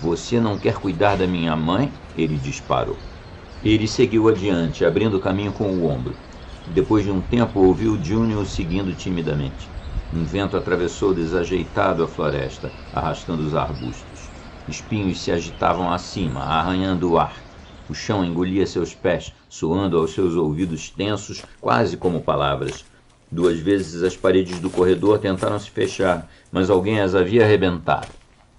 Você não quer cuidar da minha mãe? Ele disparou. Ele seguiu adiante, abrindo caminho com o ombro. Depois de um tempo, ouviu June o seguindo timidamente. Um vento atravessou desajeitado a floresta, arrastando os arbustos. Espinhos se agitavam acima, arranhando o ar. O chão engolia seus pés, soando aos seus ouvidos tensos, quase como palavras. 2 vezes as paredes do corredor tentaram se fechar, mas alguém as havia arrebentado.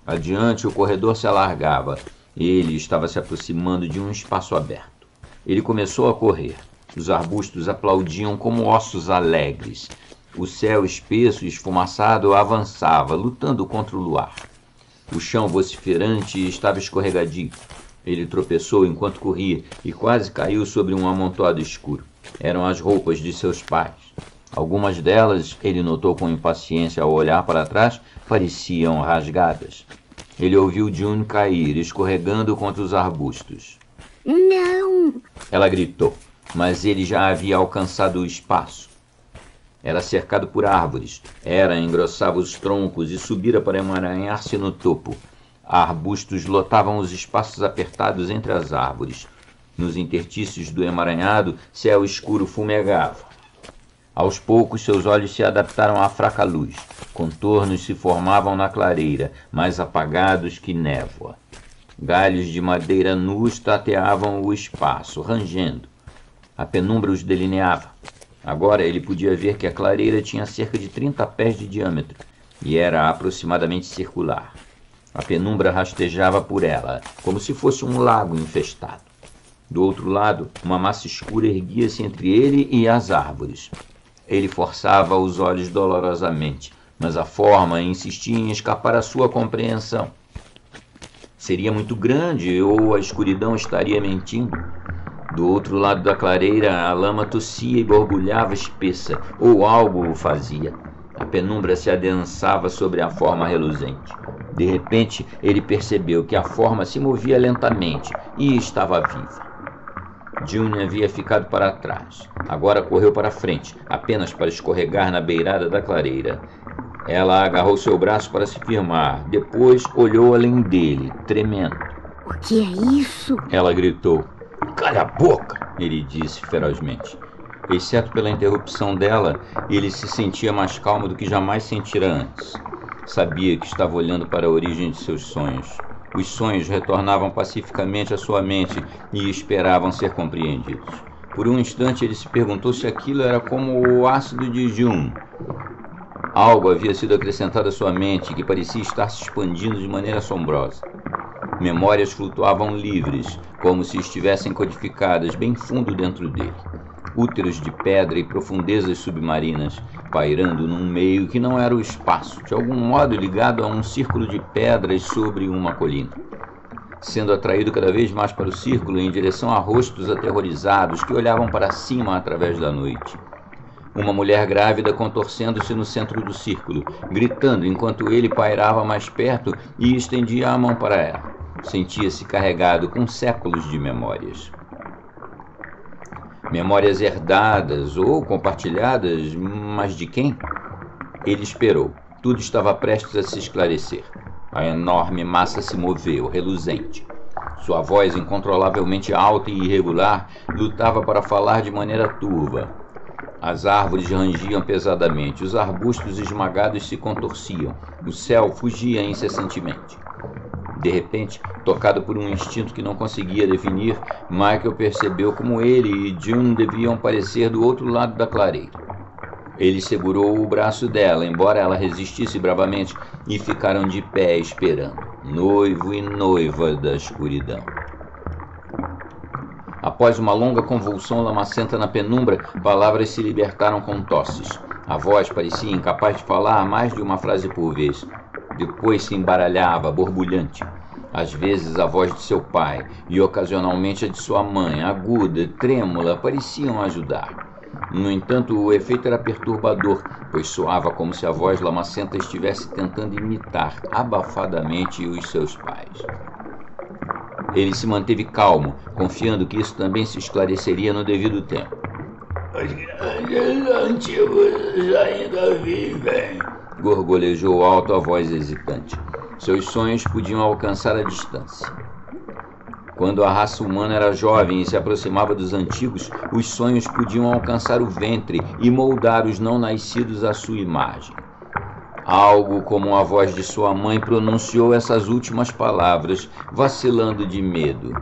Adiante, o corredor se alargava. Ele estava se aproximando de um espaço aberto. Ele começou a correr. Os arbustos aplaudiam como ossos alegres. O céu espesso e esfumaçado avançava, lutando contra o luar. O chão vociferante estava escorregadio. Ele tropeçou enquanto corria e quase caiu sobre um amontoado escuro. Eram as roupas de seus pais. Algumas delas, ele notou com impaciência ao olhar para trás, pareciam rasgadas. Ele ouviu June cair, escorregando contra os arbustos. Não! Ela gritou, mas ele já havia alcançado o espaço. Era cercado por árvores. Engrossava os troncos e subira para emaranhar-se no topo. Arbustos lotavam os espaços apertados entre as árvores. Nos intertícios do emaranhado, céu escuro fumegava. Aos poucos, seus olhos se adaptaram à fraca luz. Contornos se formavam na clareira, mais apagados que névoa. Galhos de madeira nus tateavam o espaço, rangendo. A penumbra os delineava. Agora ele podia ver que a clareira tinha cerca de 30 pés de diâmetro e era aproximadamente circular. A penumbra rastejava por ela, como se fosse um lago infestado. Do outro lado, uma massa escura erguia-se entre ele e as árvores. Ele forçava os olhos dolorosamente, mas a forma insistia em escapar à sua compreensão. Seria muito grande ou a escuridão estaria mentindo? Do outro lado da clareira, a lama tossia e borbulhava espessa, ou algo o fazia. A penumbra se adensava sobre a forma reluzente. De repente, ele percebeu que a forma se movia lentamente e estava viva. June havia ficado para trás. Agora correu para frente, apenas para escorregar na beirada da clareira. Ela agarrou seu braço para se firmar. Depois olhou além dele, tremendo. O que é isso? Ela gritou. Cala a boca! Ele disse ferozmente. Exceto pela interrupção dela, ele se sentia mais calmo do que jamais sentira antes. Sabia que estava olhando para a origem de seus sonhos. Os sonhos retornavam pacificamente à sua mente e esperavam ser compreendidos. Por um instante ele se perguntou se aquilo era como o ácido de June. Algo havia sido acrescentado à sua mente que parecia estar se expandindo de maneira assombrosa. Memórias flutuavam livres, como se estivessem codificadas bem fundo dentro dele. Úteros de pedra e profundezas submarinas, pairando num meio que não era o espaço, de algum modo ligado a um círculo de pedras sobre uma colina. Sendo atraído cada vez mais para o círculo em direção a rostos aterrorizados que olhavam para cima através da noite. Uma mulher grávida contorcendo-se no centro do círculo, gritando enquanto ele pairava mais perto e estendia a mão para ela. Sentia-se carregado com séculos de memórias. Memórias herdadas ou compartilhadas, mas de quem? Ele esperou. Tudo estava prestes a se esclarecer. A enorme massa se moveu, reluzente. Sua voz, incontrolavelmente alta e irregular, lutava para falar de maneira turva. As árvores rangiam pesadamente, os arbustos esmagados se contorciam, o céu fugia incessantemente. De repente, tocado por um instinto que não conseguia definir, Michael percebeu como ele e June deviam parecer do outro lado da clareira. Ele segurou o braço dela, embora ela resistisse bravamente, e ficaram de pé esperando, noivo e noiva da escuridão. Após uma longa convulsão lamacenta na penumbra, palavras se libertaram com tosses. A voz parecia incapaz de falar mais de uma frase por vez. Depois se embaralhava, borbulhante. Às vezes a voz de seu pai e ocasionalmente a de sua mãe, aguda e trêmula, pareciam ajudar. No entanto, o efeito era perturbador, pois soava como se a voz lamacenta estivesse tentando imitar abafadamente os seus pais. Ele se manteve calmo, confiando que isso também se esclareceria no devido tempo. Os grandes antigos ainda vivem, gorgolejou alto a voz hesitante. Seus sonhos podiam alcançar a distância. Quando a raça humana era jovem e se aproximava dos antigos, os sonhos podiam alcançar o ventre e moldar os não nascidos à sua imagem. Algo como a voz de sua mãe pronunciou essas últimas palavras, vacilando de medo.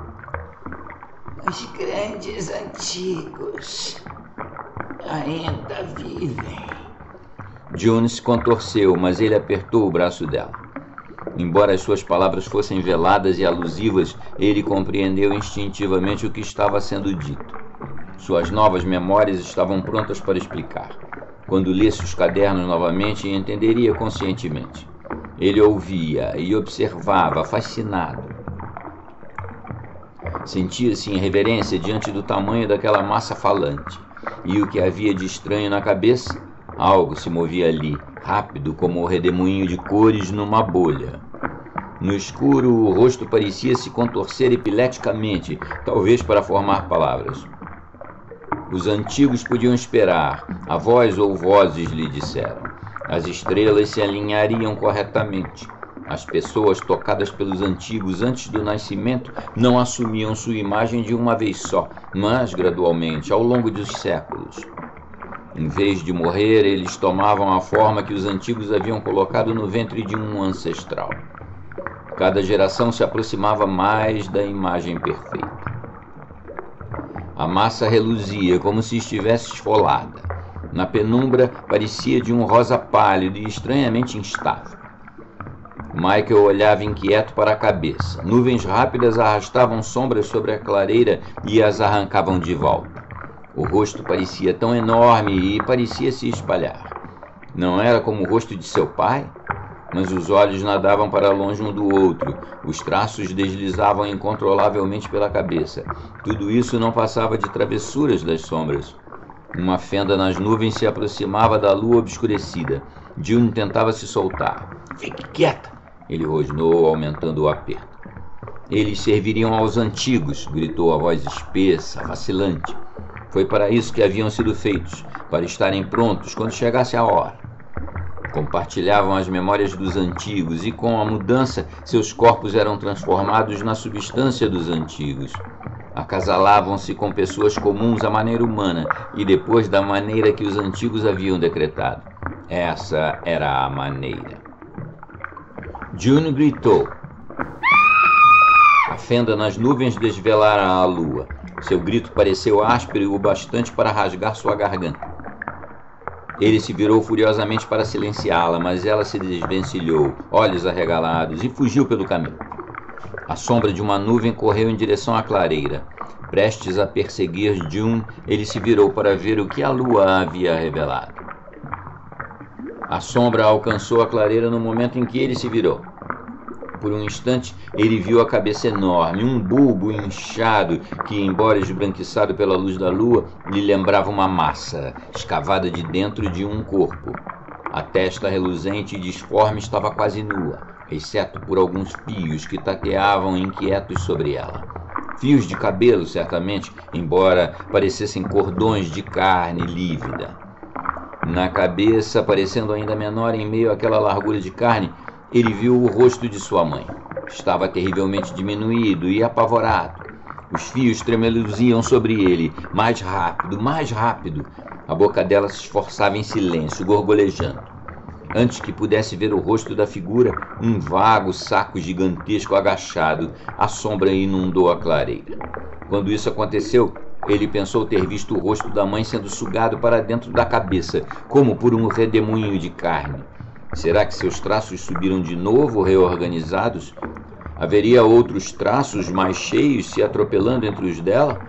Os grandes antigos ainda vivem. June se contorceu, mas ele apertou o braço dela. Embora as suas palavras fossem veladas e alusivas, ele compreendeu instintivamente o que estava sendo dito. Suas novas memórias estavam prontas para explicar. Quando lesse os cadernos novamente, entenderia conscientemente. Ele ouvia e observava, fascinado. Sentia-se em reverência diante do tamanho daquela massa falante. E o que havia de estranho na cabeça? Algo se movia ali, rápido como o redemoinho de cores numa bolha. No escuro, o rosto parecia se contorcer epileticamente, talvez para formar palavras. Os antigos podiam esperar, a voz ou vozes lhe disseram. As estrelas se alinhariam corretamente. As pessoas tocadas pelos antigos antes do nascimento não assumiam sua imagem de uma vez só, mas gradualmente, ao longo dos séculos. Em vez de morrer, eles tomavam a forma que os antigos haviam colocado no ventre de um ancestral. Cada geração se aproximava mais da imagem perfeita. A massa reluzia como se estivesse esfolada. Na penumbra, parecia de um rosa pálido e estranhamente instável. Michael olhava inquieto para a cabeça. Nuvens rápidas arrastavam sombras sobre a clareira e as arrancavam de volta. O rosto parecia tão enorme e parecia se espalhar. Não era como o rosto de seu pai? Mas os olhos nadavam para longe um do outro. Os traços deslizavam incontrolavelmente pela cabeça. Tudo isso não passava de travessuras das sombras. Uma fenda nas nuvens se aproximava da lua obscurecida. June tentava se soltar. Fique quieta, ele rosnou, aumentando o aperto. Eles serviriam aos antigos, gritou a voz espessa, vacilante. Foi para isso que haviam sido feitos, para estarem prontos quando chegasse a hora. Compartilhavam as memórias dos antigos e, com a mudança, seus corpos eram transformados na substância dos antigos. Acasalavam-se com pessoas comuns à maneira humana e depois da maneira que os antigos haviam decretado. Essa era a maneira. June gritou. A fenda nas nuvens desvelara a lua. Seu grito pareceu áspero o bastante para rasgar sua garganta. Ele se virou furiosamente para silenciá-la, mas ela se desvencilhou, olhos arregalados, e fugiu pelo caminho. A sombra de uma nuvem correu em direção à clareira. Prestes a perseguir June, ele se virou para ver o que a lua havia revelado. A sombra alcançou a clareira no momento em que ele se virou. Por um instante, ele viu a cabeça enorme, um bulbo inchado que, embora esbranquiçado pela luz da lua, lhe lembrava uma massa, escavada de dentro de um corpo. A testa reluzente e disforme estava quase nua, exceto por alguns fios que tateavam inquietos sobre ela. Fios de cabelo, certamente, embora parecessem cordões de carne lívida. Na cabeça, parecendo ainda menor em meio àquela largura de carne, ele viu o rosto de sua mãe. Estava terrivelmente diminuído e apavorado. Os fios tremeluziam sobre ele, mais rápido, mais rápido. A boca dela se esforçava em silêncio, gorgolejando. Antes que pudesse ver o rosto da figura, um vago saco gigantesco agachado, a sombra inundou a clareira. Quando isso aconteceu, ele pensou ter visto o rosto da mãe sendo sugado para dentro da cabeça, como por um redemoinho de carne. Será que seus traços subiram de novo, reorganizados? Haveria outros traços mais cheios se atropelando entre os dela?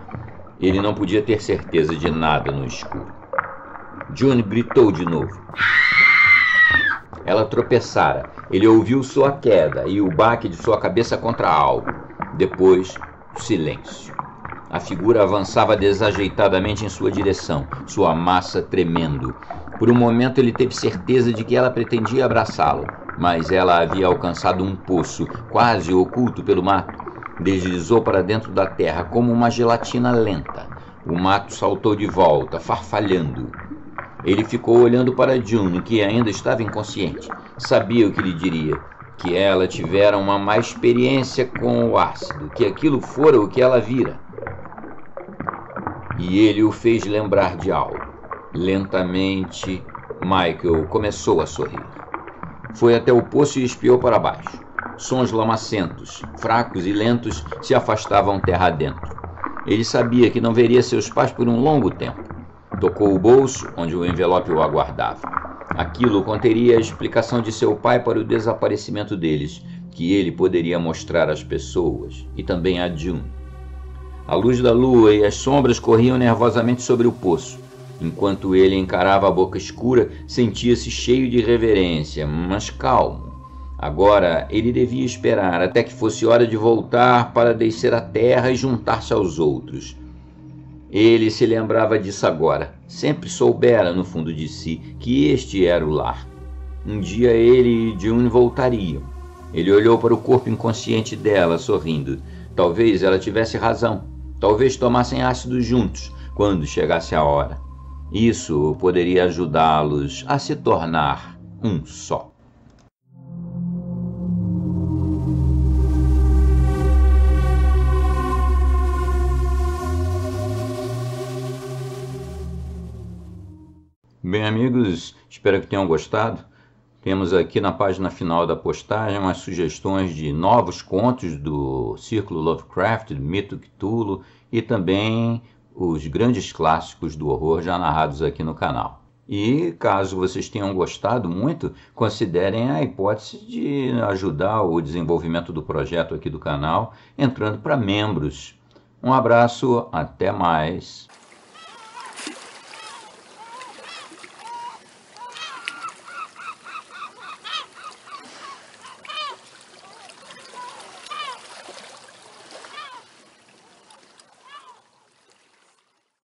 Ele não podia ter certeza de nada no escuro. June gritou de novo. Ela tropeçara. Ele ouviu sua queda e o baque de sua cabeça contra algo. Depois, silêncio. A figura avançava desajeitadamente em sua direção, sua massa tremendo. Por um momento ele teve certeza de que ela pretendia abraçá-lo, mas ela havia alcançado um poço, quase oculto pelo mato. Deslizou para dentro da terra como uma gelatina lenta. O mato saltou de volta, farfalhando. Ele ficou olhando para June, que ainda estava inconsciente. Sabia o que lhe diria, que ela tivera uma má experiência com o ácido, que aquilo fora o que ela vira. E ele o fez lembrar de algo. Lentamente, Michael começou a sorrir. Foi até o poço e espiou para baixo. Sons lamacentos, fracos e lentos, se afastavam terra adentro. Ele sabia que não veria seus pais por um longo tempo. Tocou o bolso, onde o envelope o aguardava. Aquilo conteria a explicação de seu pai para o desaparecimento deles, que ele poderia mostrar às pessoas, e também a June. A luz da lua e as sombras corriam nervosamente sobre o poço. Enquanto ele encarava a boca escura, sentia-se cheio de reverência, mas calmo. Agora ele devia esperar até que fosse hora de voltar para descer à terra e juntar-se aos outros. Ele se lembrava disso agora. Sempre soubera no fundo de si que este era o lar. Um dia ele e June voltariam. Ele olhou para o corpo inconsciente dela, sorrindo. Talvez ela tivesse razão. Talvez tomassem ácido juntos quando chegasse a hora. Isso poderia ajudá-los a se tornar um só. Bem, amigos, espero que tenham gostado. Temos aqui na página final da postagem umas sugestões de novos contos do Círculo Lovecraft, do Mito Cthulhu, e também os grandes clássicos do horror já narrados aqui no canal. E caso vocês tenham gostado muito, considerem a hipótese de ajudar o desenvolvimento do projeto aqui do canal, entrando para membros. Um abraço, até mais!